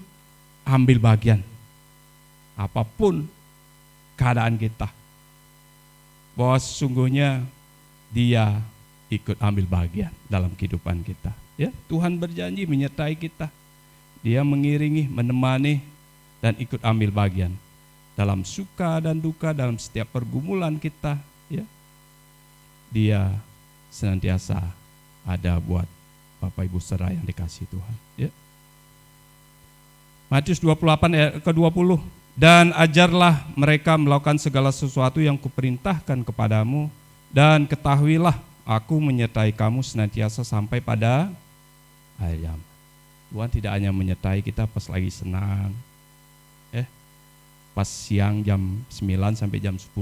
ambil bagian. Apapun keadaan kita, bahwa sesungguhnya Dia ikut ambil bagian dalam kehidupan kita. Ya, Tuhan berjanji menyertai kita. Dia mengiringi, menemani, dan ikut ambil bagian dalam suka dan duka, dalam setiap pergumulan kita. Ya, Dia senantiasa ada buat Bapak Ibu saudara yang dikasihi Tuhan. Ya. Matius 28 ayat ke-20. Dan ajarlah mereka melakukan segala sesuatu yang kuperintahkan kepadamu, dan ketahuilah aku menyertai kamu senantiasa sampai pada akhir zaman. Tuhan tidak hanya menyertai kita pas lagi senang, pas siang jam 9 sampai jam 10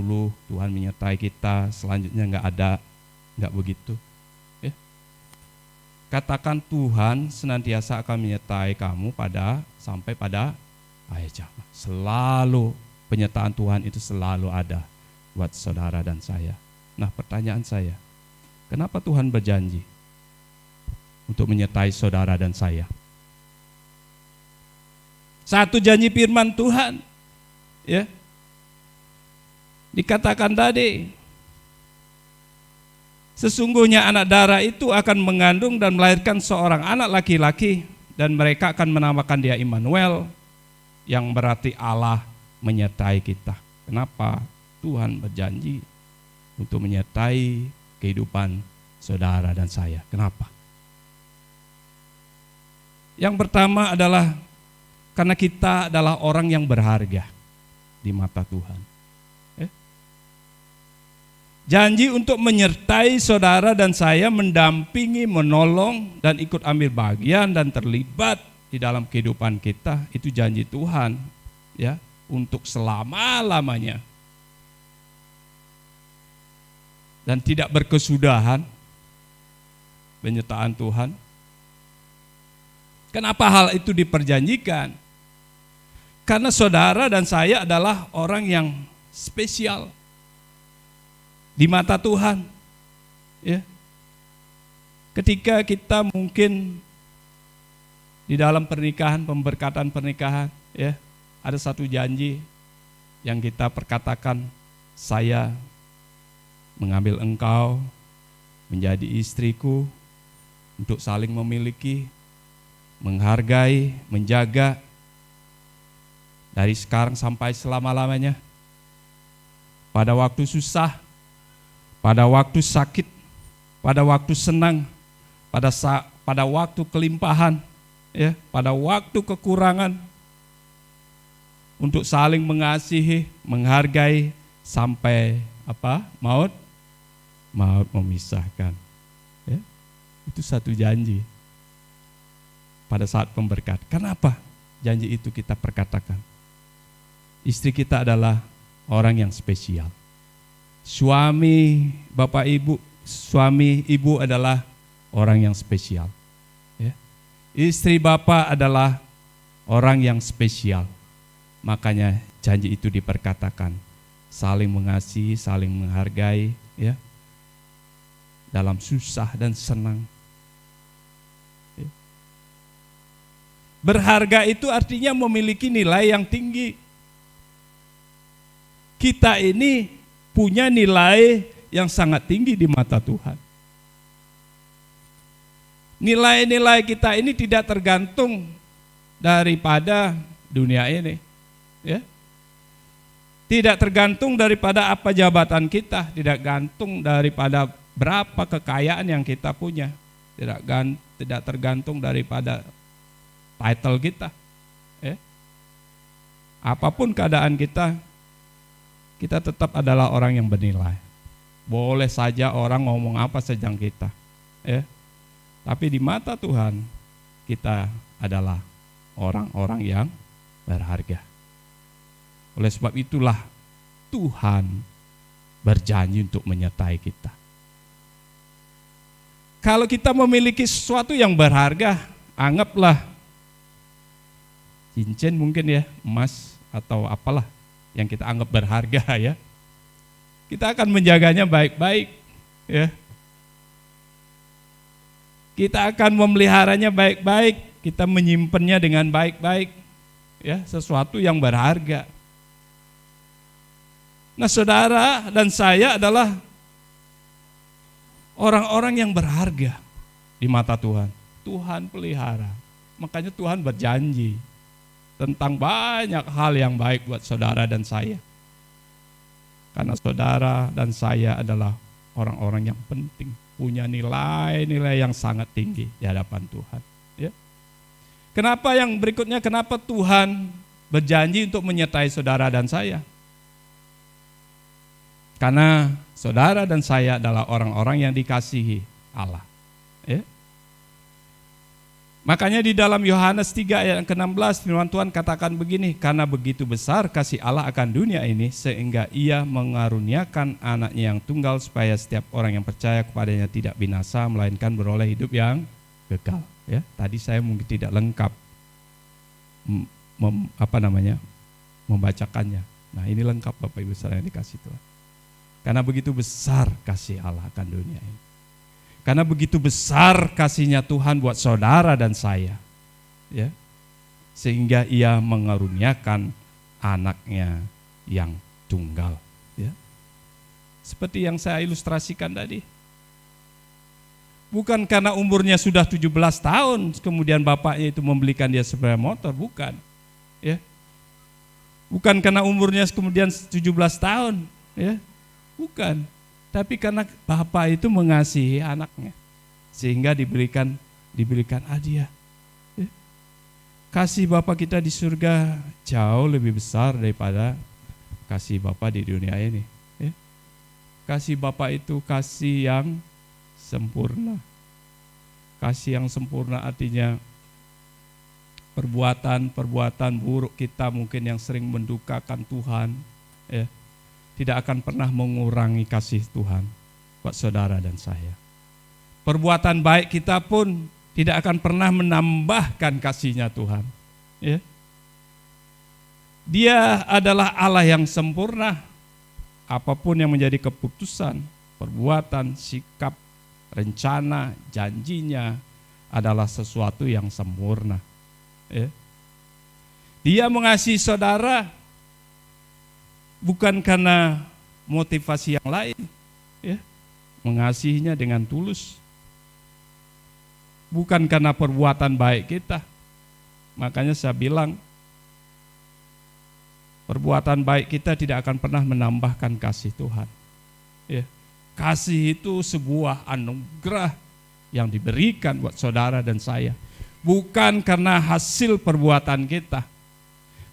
Tuhan menyertai kita, selanjutnya enggak begitu. Katakan Tuhan senantiasa akan menyertai kamu sampai pada akhir zaman. Selalu penyertaan Tuhan itu selalu ada buat saudara dan saya. Nah, pertanyaan saya, kenapa Tuhan berjanji untuk menyertai saudara dan saya? Satu janji firman Tuhan, ya, dikatakan tadi, sesungguhnya anak darah itu akan mengandung dan melahirkan seorang anak laki-laki, dan mereka akan menamakan dia Immanuel, yang berarti Allah menyertai kita. Kenapa? Tuhan berjanji untuk menyertai kehidupan saudara dan saya. Kenapa? Yang pertama adalah karena kita adalah orang yang berharga di mata Tuhan. Janji untuk menyertai saudara dan saya, mendampingi, menolong, dan ikut ambil bagian dan terlibat di dalam kehidupan kita, itu janji Tuhan, ya, untuk selama-lamanya. Dan tidak berkesudahan penyertaan Tuhan. Kenapa hal itu diperjanjikan? Karena saudara dan saya adalah orang yang spesial di mata Tuhan. Ya. Ketika kita mungkin di dalam pernikahan, pemberkatan pernikahan, ya, ada satu janji yang kita perkatakan, saya mengambil engkau menjadi istriku untuk saling memiliki, menghargai, menjaga dari sekarang sampai selama-lamanya. Pada waktu susah, pada waktu sakit, pada waktu senang, pada waktu kelimpahan, ya, pada waktu kekurangan, untuk saling mengasihi, menghargai sampai maut memisahkan. Ya, itu satu janji pada saat pemberkat. Kenapa janji itu kita perkatakan? Istri kita adalah orang yang spesial. Suami, bapak ibu, suami ibu adalah orang yang spesial. Istri bapak adalah orang yang spesial. Makanya janji itu diperkatakan, saling mengasihi, saling menghargai, ya, dalam susah dan senang. Ya. Berharga itu artinya memiliki nilai yang tinggi. Kita ini punya nilai yang sangat tinggi di mata Tuhan. Nilai-nilai kita ini tidak tergantung daripada dunia ini, ya. Tidak tergantung daripada apa jabatan kita, tidak gantung daripada berapa kekayaan yang kita punya, tidak tergantung daripada title kita. Apapun keadaan kita tetap adalah orang yang bernilai. Boleh saja orang ngomong apa saja kita, tapi di mata Tuhan kita adalah orang-orang yang berharga. Oleh sebab itulah Tuhan berjanji untuk menyertai kita. Kalau kita memiliki sesuatu yang berharga, anggaplah cincin mungkin ya, emas atau apalah yang kita anggap berharga ya. Kita akan menjaganya baik-baik ya. Kita akan memeliharanya baik-baik, kita menyimpannya dengan baik-baik ya, sesuatu yang berharga. Nah, saudara dan saya adalah orang-orang yang berharga di mata Tuhan. Tuhan pelihara. Makanya Tuhan berjanji tentang banyak hal yang baik buat saudara dan saya. Karena saudara dan saya adalah orang-orang yang penting, punya nilai-nilai yang sangat tinggi di hadapan Tuhan. Ya. Kenapa yang berikutnya, kenapa Tuhan berjanji untuk menyertai saudara dan saya? Karena saudara dan saya adalah orang-orang yang dikasihi Allah. Ya. Makanya di dalam Yohanes 3 ayat ke-16 firman Tuhan katakan begini, karena begitu besar kasih Allah akan dunia ini sehingga ia mengaruniakan anaknya yang tunggal supaya setiap orang yang percaya kepadanya tidak binasa melainkan beroleh hidup yang kekal. Ya, tadi saya mungkin tidak lengkap membacakannya. Nah, ini lengkap Bapak Ibu saudara yang dikasih Tuhan. Karena begitu besar kasih Allah akan dunia ini. Karena begitu besar kasihnya Tuhan buat saudara dan saya. Ya. Sehingga ia mengaruniakan anaknya yang tunggal. Ya. Seperti yang saya ilustrasikan tadi. Bukan karena umurnya sudah 17 tahun, kemudian bapaknya itu membelikan dia sepeda motor, bukan. Ya. Bukan karena umurnya kemudian 17 tahun, ya. Bukan, tapi karena Bapak itu mengasihi anaknya, sehingga diberikan hadiah. Ya. Kasih Bapa kita di surga jauh lebih besar daripada kasih Bapa di dunia ini. Ya. Kasih Bapa itu kasih yang sempurna. Kasih yang sempurna artinya perbuatan buruk kita mungkin yang sering mendukakan Tuhan, ya, tidak akan pernah mengurangi kasih Tuhan buat saudara dan saya. Perbuatan baik kita pun tidak akan pernah menambahkan kasihnya Tuhan. Ya. Dia adalah Allah yang sempurna. Apapun yang menjadi keputusan, perbuatan, sikap, rencana, janjinya adalah sesuatu yang sempurna. Ya. Dia mengasihi saudara bukan karena motivasi yang lain, ya. Mengasihinya dengan tulus. Bukan karena perbuatan baik kita. Makanya saya bilang, perbuatan baik kita tidak akan pernah menambahkan kasih Tuhan. Ya. Kasih itu sebuah anugerah yang diberikan buat saudara dan saya. Bukan karena hasil perbuatan kita.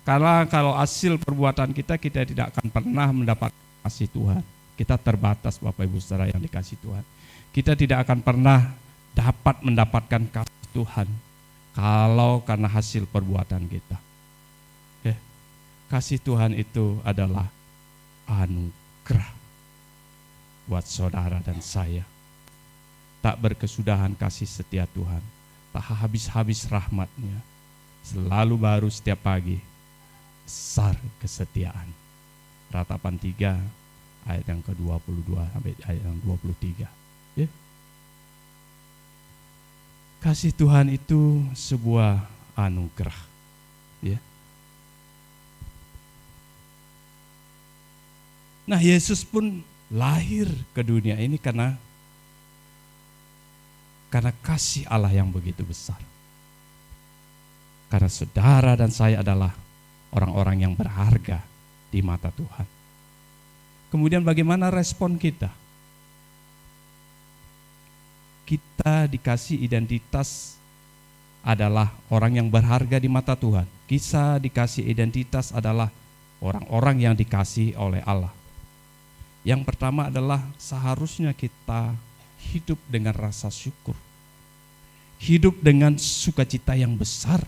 Karena kalau hasil perbuatan kita tidak akan pernah mendapat kasih Tuhan. Kita terbatas Bapak Ibu saudara yang dikasih Tuhan. Kita tidak akan pernah dapat mendapatkan kasih Tuhan kalau karena hasil perbuatan kita. Kasih Tuhan itu adalah anugerah buat saudara dan saya. Tak berkesudahan kasih setia Tuhan. Tak habis-habis rahmat-Nya. Selalu baru setiap pagi. Besar kesetiaan. Ratapan 3 ayat yang ke-22 sampai ayat yang 23. Ya. Kasih Tuhan itu sebuah anugerah. Ya. Nah, Yesus pun lahir ke dunia ini karena kasih Allah yang begitu besar. Karena saudara dan saya adalah orang-orang yang berharga di mata Tuhan. Kemudian bagaimana respon kita? kita dikasih identitas adalah orang yang berharga di mata Tuhan. Kita dikasih identitas adalah orang-orang yang dikasihi oleh Allah. Yang pertama adalah seharusnya kita hidup dengan rasa syukur. Hidup dengan sukacita yang besar.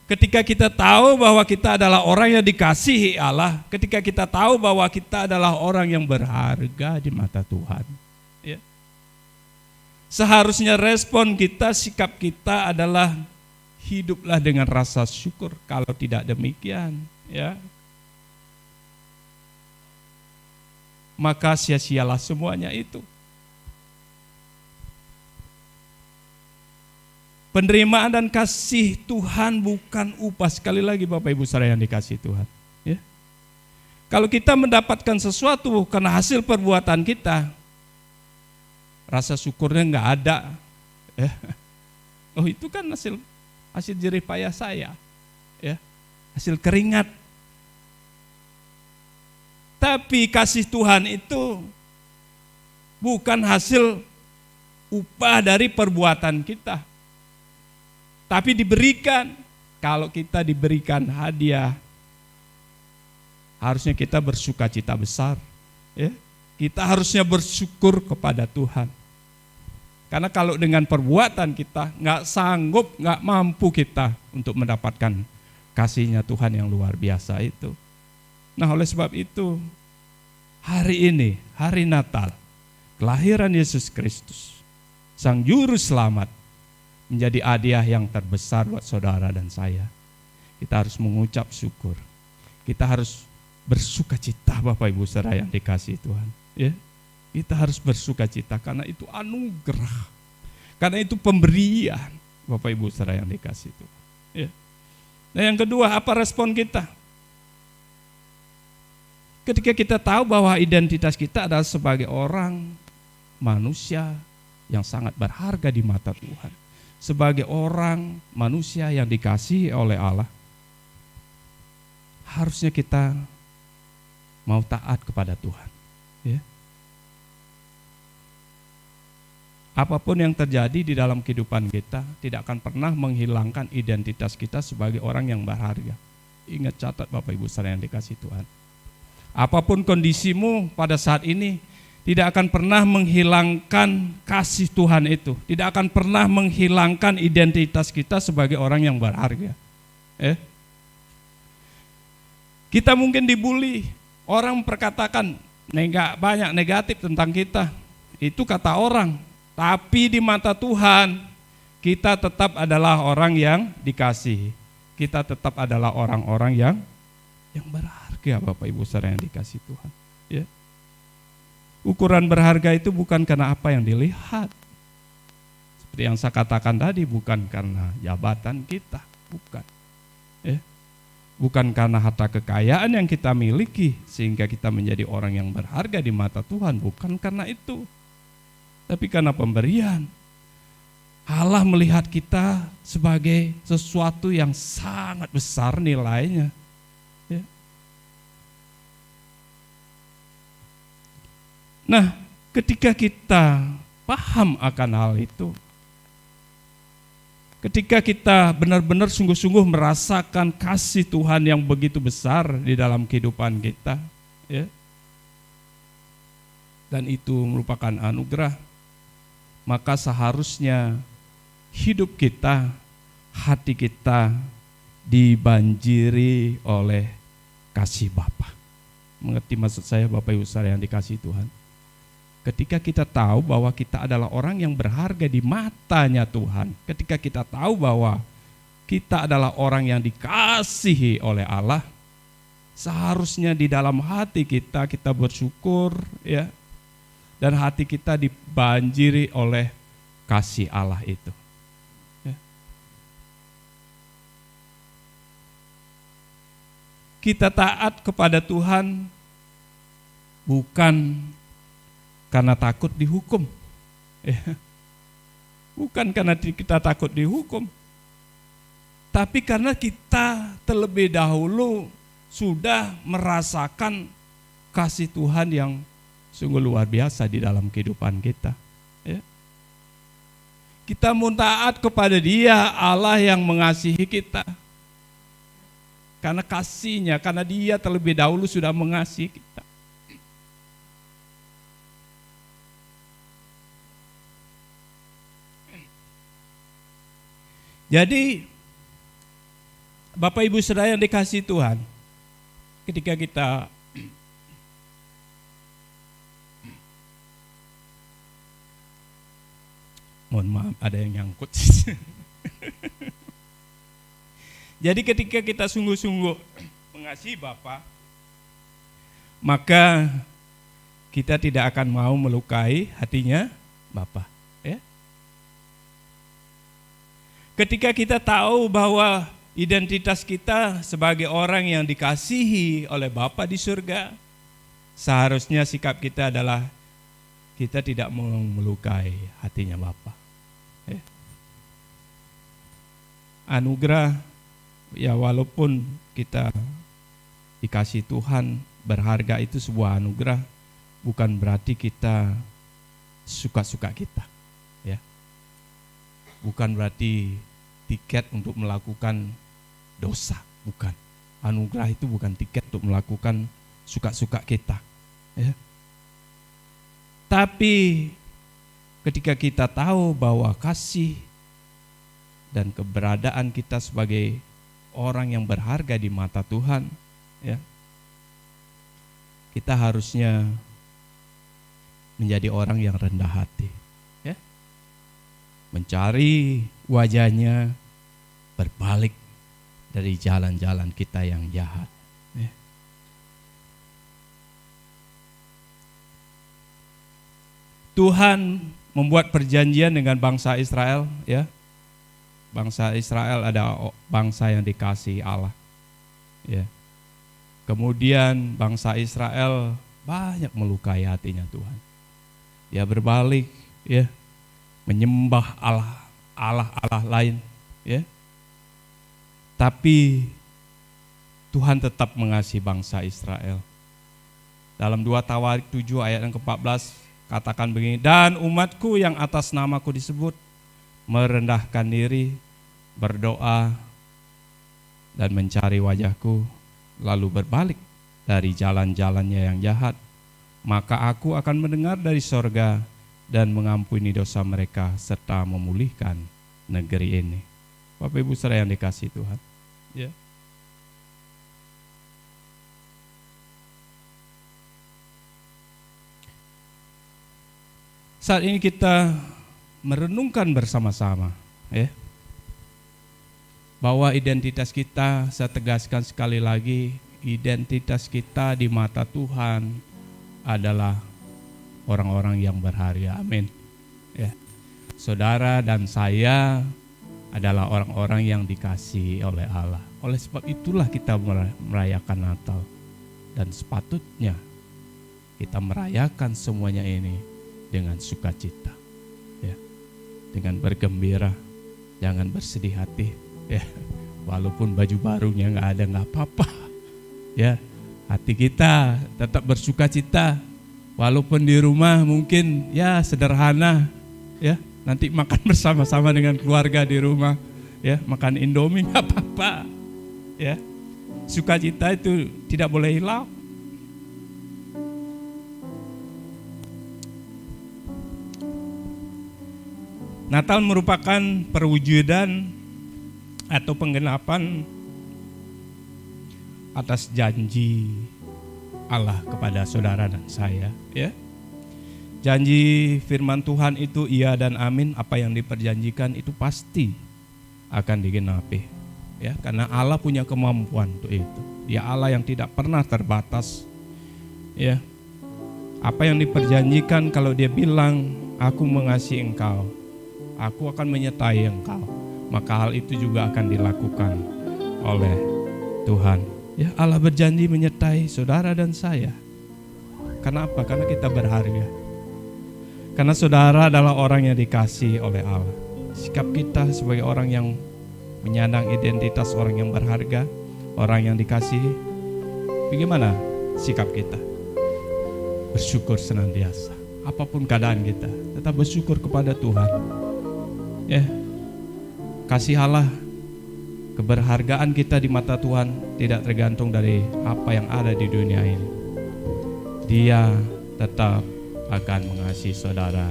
Ketika kita tahu bahwa kita adalah orang yang dikasihi Allah, ketika kita tahu bahwa kita adalah orang yang berharga di mata Tuhan, ya, seharusnya respon kita, sikap kita adalah hiduplah dengan rasa syukur. Kalau tidak demikian, ya, maka sia-sialah semuanya itu. Penerimaan dan kasih Tuhan bukan upah. Sekali lagi Bapak Ibu saudara yang dikasihi Tuhan, ya. Kalau kita mendapatkan sesuatu karena hasil perbuatan kita, rasa syukurnya nggak ada. Ya. Oh, itu kan hasil jerih payah saya, ya, hasil keringat. Tapi kasih Tuhan itu bukan hasil upah dari perbuatan kita. Tapi diberikan. Kalau kita diberikan hadiah, harusnya kita bersukacita besar. Ya. Kita harusnya bersyukur kepada Tuhan. Karena kalau dengan perbuatan kita nggak sanggup, nggak mampu kita untuk mendapatkan kasih-Nya Tuhan yang luar biasa itu. Nah, oleh sebab itu, hari ini, hari Natal, kelahiran Yesus Kristus, Sang Juru Selamat, menjadi hadiah yang terbesar buat saudara dan saya. Kita harus mengucap syukur. Kita harus bersukacita Bapak Ibu saudara yang dikasihi Tuhan. Ya, kita harus bersukacita karena itu anugerah. Karena itu pemberian Bapak Ibu saudara yang dikasihi Tuhan. Ya. Nah, yang kedua, apa respon kita? Ketika kita tahu bahwa identitas kita adalah sebagai orang manusia yang sangat berharga di mata Tuhan. Sebagai orang manusia yang dikasihi oleh Allah, harusnya kita mau taat kepada Tuhan. Ya. Apapun yang terjadi di dalam kehidupan kita tidak akan pernah menghilangkan identitas kita sebagai orang yang berharga. Ingat, catat Bapak Ibu saudara yang dikasihi Tuhan. Apapun kondisimu pada saat ini, tidak akan pernah menghilangkan kasih Tuhan itu. Tidak akan pernah menghilangkan identitas kita sebagai orang yang berharga. Kita mungkin dibully, orang memperkatakan banyak negatif tentang kita. Itu kata orang. Tapi di mata Tuhan, kita tetap adalah orang yang dikasihi. Kita tetap adalah orang-orang yang berharga, Bapak Ibu saudara yang dikasihi Tuhan. Ya. Ukuran berharga itu bukan karena apa yang dilihat. Seperti yang saya katakan tadi, bukan karena jabatan kita, bukan. Bukan karena harta kekayaan yang kita miliki sehingga kita menjadi orang yang berharga di mata Tuhan, bukan karena itu. Tapi karena pemberian. Allah melihat kita sebagai sesuatu yang sangat besar nilainya. Ya. Nah, ketika kita paham akan hal itu, ketika kita benar-benar sungguh-sungguh merasakan kasih Tuhan yang begitu besar di dalam kehidupan kita, ya, dan itu merupakan anugerah, maka seharusnya hidup kita, hati kita dibanjiri oleh kasih Bapa. Mengerti maksud saya Bapak Ibu saudara yang dikasihi Tuhan? Ketika kita tahu bahwa kita adalah orang yang berharga di matanya Tuhan, ketika kita tahu bahwa kita adalah orang yang dikasihi oleh Allah, seharusnya di dalam hati kita bersyukur, ya, dan hati kita dibanjiri oleh kasih Allah itu. Ya. Kita taat kepada Tuhan bukan karena takut dihukum. Bukan karena kita takut dihukum. Tapi karena kita terlebih dahulu sudah merasakan kasih Tuhan yang sungguh luar biasa di dalam kehidupan kita. Ya. Kita mau taat kepada Dia, Allah yang mengasihi kita. Karena kasih-Nya, karena Dia terlebih dahulu sudah mengasihi kita. Jadi Bapak Ibu Saudara yang dikasihi Tuhan, ketika kita mohon maaf ada yang nyangkut. Jadi ketika kita sungguh-sungguh mengasihi Bapa, maka kita tidak akan mau melukai hatinya Bapa. Ya. Ketika kita tahu bahwa identitas kita sebagai orang yang dikasihi oleh Bapa di surga, seharusnya sikap kita adalah kita tidak mau melukai hatinya Bapa. Ya. Anugerah, ya walaupun kita dikasih Tuhan, berharga itu sebuah anugerah, bukan berarti kita suka-suka kita. Ya. Bukan berarti tiket untuk melakukan dosa, bukan. Anugerah itu bukan tiket untuk melakukan suka-suka kita. Ya. Tapi ketika kita tahu bahwa kasih dan keberadaan kita sebagai orang yang berharga di mata Tuhan, ya, kita harusnya menjadi orang yang rendah hati, ya, mencari wajahnya, berbalik dari jalan-jalan kita yang jahat. Ya. Tuhan membuat perjanjian dengan bangsa Israel, ya. Bangsa Israel ada bangsa yang dikasihi Allah. Ya. Kemudian bangsa Israel banyak melukai hatinya Tuhan. Dia berbalik, ya, menyembah Allah lain, ya. Tapi Tuhan tetap mengasihi bangsa Israel. Dalam 2 Tawarik 7 ayat yang ke-14 katakan begini, dan umatku yang atas namaku disebut merendahkan diri, berdoa, dan mencari wajahku, lalu berbalik dari jalan-jalannya yang jahat, maka aku akan mendengar dari sorga dan mengampuni dosa mereka serta memulihkan negeri ini. Bapak Ibu saudara yang dikasihi Tuhan, ya. Saat ini kita merenungkan bersama-sama, ya, bahwa identitas kita, saya tegaskan sekali lagi, identitas kita di mata Tuhan adalah orang-orang yang berharga. Amin. Ya. Saudara dan saya adalah orang-orang yang dikasihi oleh Allah. Oleh sebab itulah kita merayakan Natal, dan sepatutnya kita merayakan semuanya ini dengan sukacita, ya, dengan bergembira, jangan bersedih hati, ya, walaupun baju barunya nggak ada nggak apa-apa, ya, hati kita tetap bersukacita, walaupun di rumah mungkin ya sederhana, ya, nanti makan bersama-sama dengan keluarga di rumah, ya, makan Indomie nggak apa-apa, ya, sukacita itu tidak boleh hilang. Natal merupakan perwujudan atau penggenapan atas janji Allah kepada saudara dan saya, ya. Janji firman Tuhan itu iya dan amin, apa yang diperjanjikan itu pasti akan digenapi, ya, karena Allah punya kemampuan untuk itu. Dia Allah yang tidak pernah terbatas, ya. Apa yang diperjanjikan, kalau dia bilang aku mengasihi engkau, aku akan menyertai engkau, maka hal itu juga akan dilakukan oleh Tuhan. Ya, Allah berjanji menyertai saudara dan saya. Kenapa? Karena kita berharga. Karena saudara adalah orang yang dikasihi oleh Allah. Sikap kita sebagai orang yang menyandang identitas orang yang berharga, orang yang dikasihi, bagaimana sikap kita? bersyukur senantiasa. Apapun keadaan kita, tetap bersyukur kepada Tuhan. Ya, kasih Allah, keberhargaan kita di mata Tuhan tidak tergantung dari apa yang ada di dunia ini. Dia tetap akan mengasihi saudara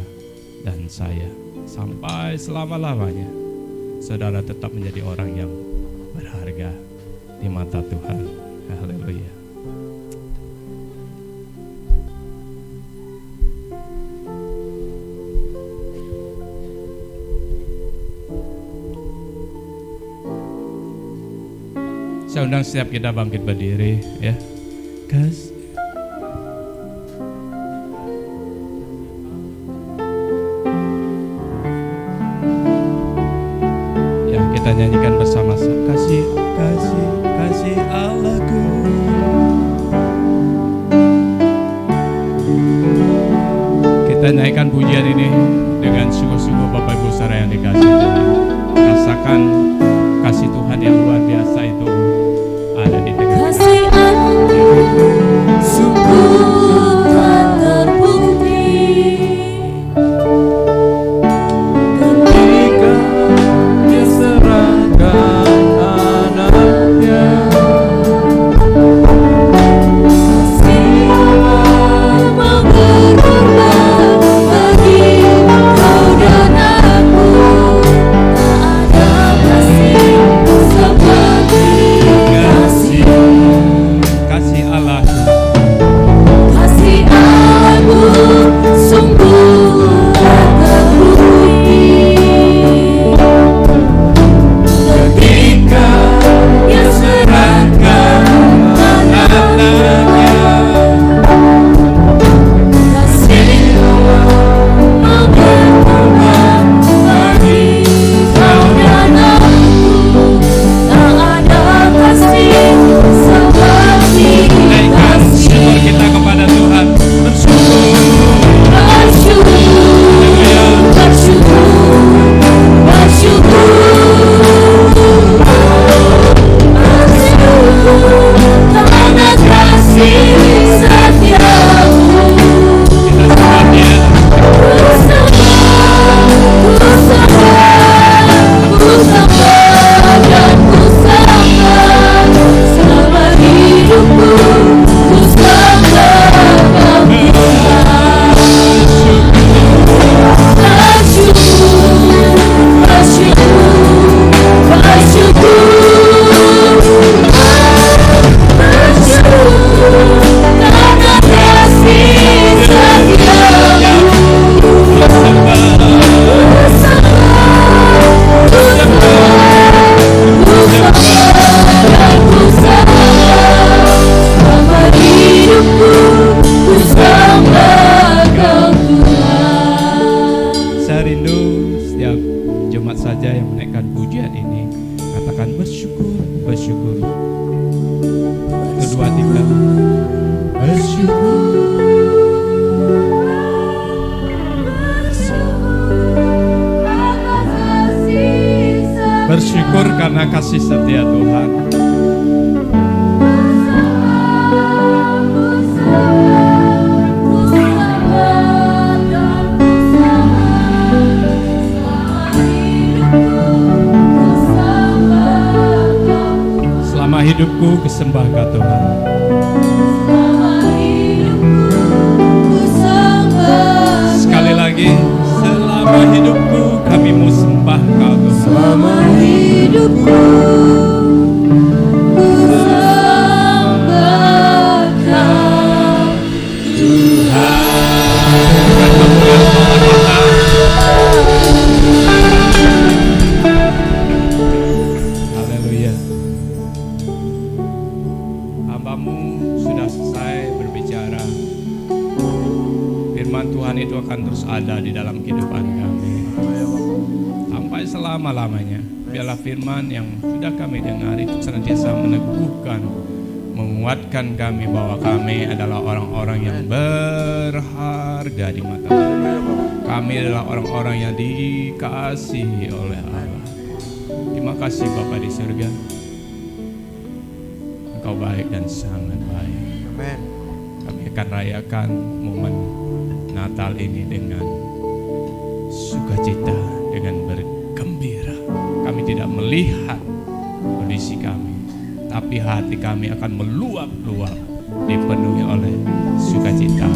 dan saya sampai selama-lamanya. Saudara tetap menjadi orang yang berharga di mata Tuhan. Haleluya. Saya undang setiap kita bangkit berdiri, ya. Ya, kita nyanyikan bersama-sama. Kasih, kasih, kasih Allahku. Kita nyanyikan pujian ini dengan sungguh-sungguh Bapak Ibu saudara yang dikasihi Tuhan. Rasakan kasih Tuhan yang luar biasa itu ada di tengah. Kasih Allah sungguh tak terbukti ketika Dia serahkan anaknya. kasih mau berkorban bagi kau dan aku. Tak ada kasih seperti kasih Kasih Allah, kasih aku sungguh tak terbukti ketika Dia serahkan anaknya. Kasih mau berkorban bagi kau dan aku. Tak ada kasih seperti naikkan syukur kasih. kita kepada Tuhan. Bersyukur. Karena kasih setiamu Kita sembah Dia. ku sembah dan ku sembah selama hidupku. Ku sembah Saya rindu setiap jemaat saja yang menaikkan pujian ini katakan bersyukur, bersyukur. Kedua tiga bersyukur. Bersyukur karena kasih setia Tuhan. Selama hidupku kesembah Kau Tuhan. Sekali lagi, selama hidupku kami mau sembah Kau Tuhan. Selama hidupku ku sembah Kau Haleluya. Hambamu sudah selesai berbicara. Firman Tuhan itu akan terus ada di dalam kehidupan kami sampai selama-lamanya. Biarlah firman yang sudah kami dengar itu senantiasa meneguhkan, menguatkan kami bahwa kami adalah orang-orang yang berharga di mata Tuhan. Kami adalah orang-orang yang dikasihi oleh Allah. Terima kasih Bapa di surga. Engkau baik dan sangat baik. Amin. Kami akan rayakan momen Natal ini dengan sukacita, dengan bergembira. Kami tidak melihat kondisi kami, tapi hati kami akan meluap-luap, dipenuhi oleh sukacita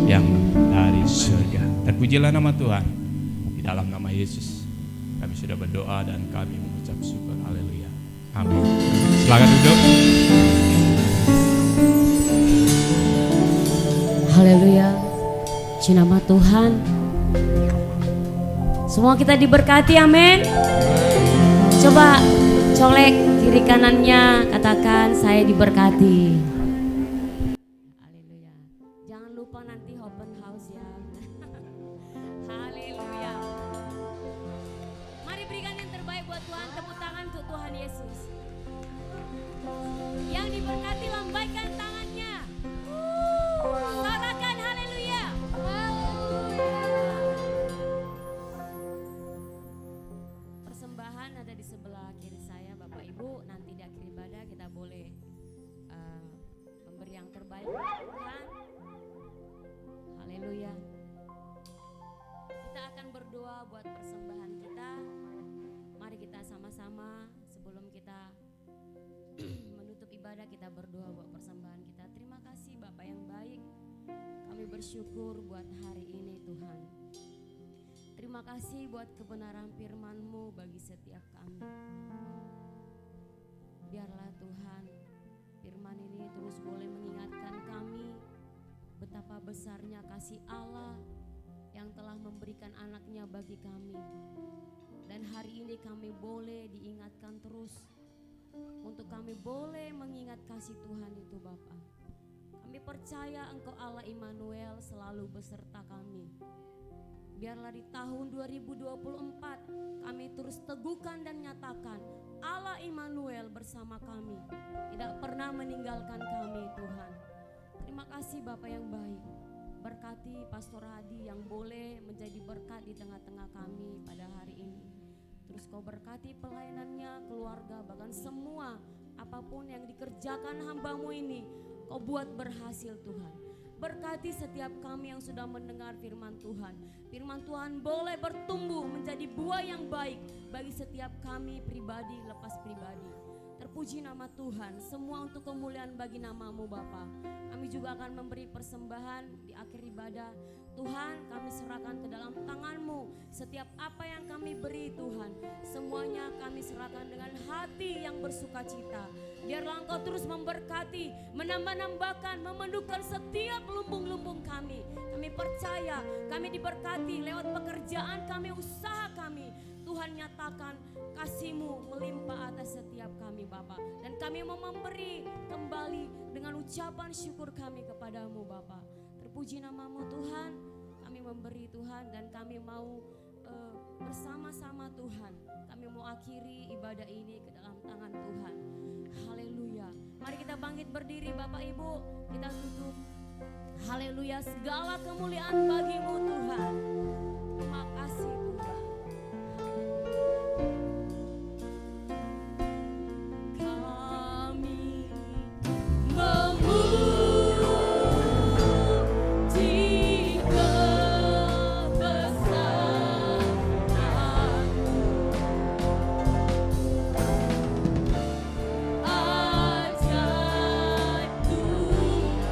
yang dari surga. Terpujilah nama Tuhan. Di dalam nama Yesus kami sudah berdoa dan kami mengucap syukur. Haleluya. Amin. Silakan duduk. Haleluya. Puji nama Tuhan. Semua kita diberkati, amin. Coba colek kiri kanannya, katakan saya diberkati. Haleluya. Jangan lupa nanti open house ya. Haleluya. Mari berikan yang terbaik buat Tuhan, tepuk tangan untuk Tuhan Yesus. Yang diberkati lambaikan tangannya. Sorakan haleluya. Persembahan ada di sebelah kiri saya, Bapak Ibu. Nanti di akhir ibadah kita boleh memberi yang terbaik buat Tuhan. Haleluya. Kita akan berdoa buat persembahan kita. Mari kita sama-sama sebelum kita menutup ibadah, kita berdoa buat persembahan kita. Terima kasih Bapak yang baik. Kami bersyukur buat hari ini Tuhan. Terima kasih buat kebenaran firman-Mu bagi setiap kami. Biarlah Tuhan firman ini terus boleh mengingatkan kami betapa besarnya kasih Allah yang telah memberikan anaknya bagi kami. Dan hari ini kami boleh diingatkan terus untuk kami boleh mengingat kasih Tuhan itu Bapa. Kami percaya Engkau Allah Immanuel selalu beserta kami. Biarlah di tahun 2024 kami terus teguhkan dan nyatakan Allah Immanuel bersama kami, tidak pernah meninggalkan kami Tuhan. Terima kasih Bapak yang baik. Berkati Pastor Hadi yang boleh menjadi berkat di tengah-tengah kami pada hari ini. Terus Kau berkati pelayanannya, keluarga, bahkan semua apapun yang dikerjakan hamba-Mu ini Kau buat berhasil Tuhan. Berkati setiap kami yang sudah mendengar firman Tuhan. Firman Tuhan boleh bertumbuh menjadi buah yang baik bagi setiap kami pribadi lepas pribadi. Terpuji nama Tuhan, semua untuk kemuliaan bagi nama-Mu Bapa. Kami juga akan memberi persembahan di akhir ibadah. Tuhan, kami serahkan ke dalam tangan-Mu setiap apa yang kami beri Tuhan. Semuanya kami serahkan dengan hati yang bersukacita. Biarlah Engkau terus memberkati, menambah-nambahkan, memenuhkan setiap lumbung-lumbung kami. Kami percaya kami diberkati lewat pekerjaan kami, usaha kami. Tuhan nyatakan kasih-Mu melimpah atas setiap kami Bapa. Dan kami mau memberi kembali dengan ucapan syukur kami kepada-Mu Bapa. Terpuji nama-Mu Tuhan, kami memberi Tuhan dan kami mau bersama-sama Tuhan. Kami mau akhiri ibadah ini ke dalam tangan Tuhan. Haleluya. Mari kita bangkit berdiri Bapak Ibu, kita tutup. Haleluya, segala kemuliaan bagi-Mu Tuhan. Terima kasih Tuhan. Ajaib Tuhan.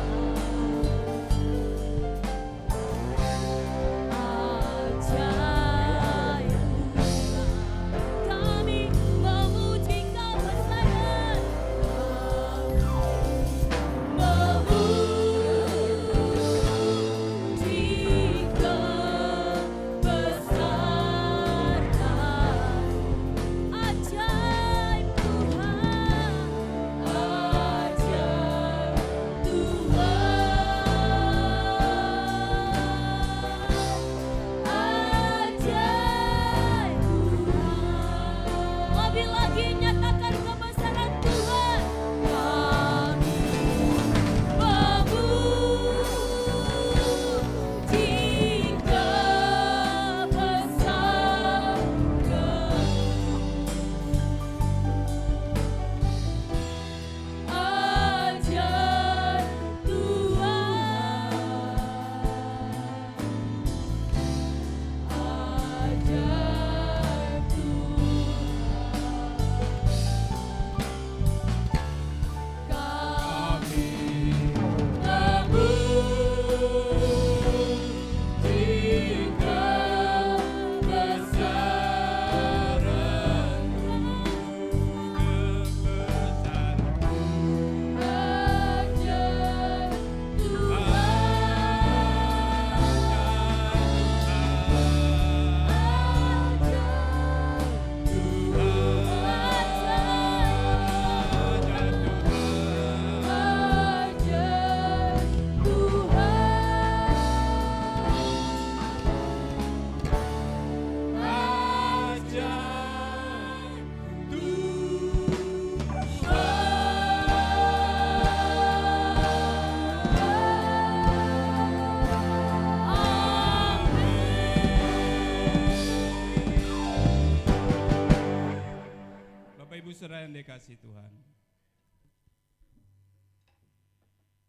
yang dikasihi Tuhan,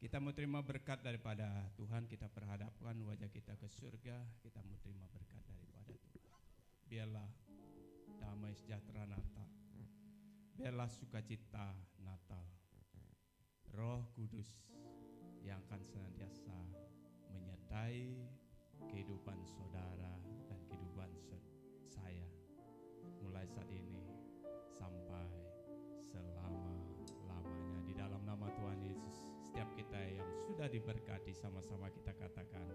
kita mau terima berkat daripada Tuhan, kita perhadapkan wajah kita ke surga, kita mau terima berkat daripada Tuhan. Biarlah damai sejahtera Natal, biarlah sukacita Natal, Roh Kudus yang akan senantiasa menyertai kehidupan saudara dan kehidupan saya mulai saat ini sampai selama-lamanya. Di dalam nama Tuhan Yesus, setiap kita yang sudah diberkati sama-sama kita katakan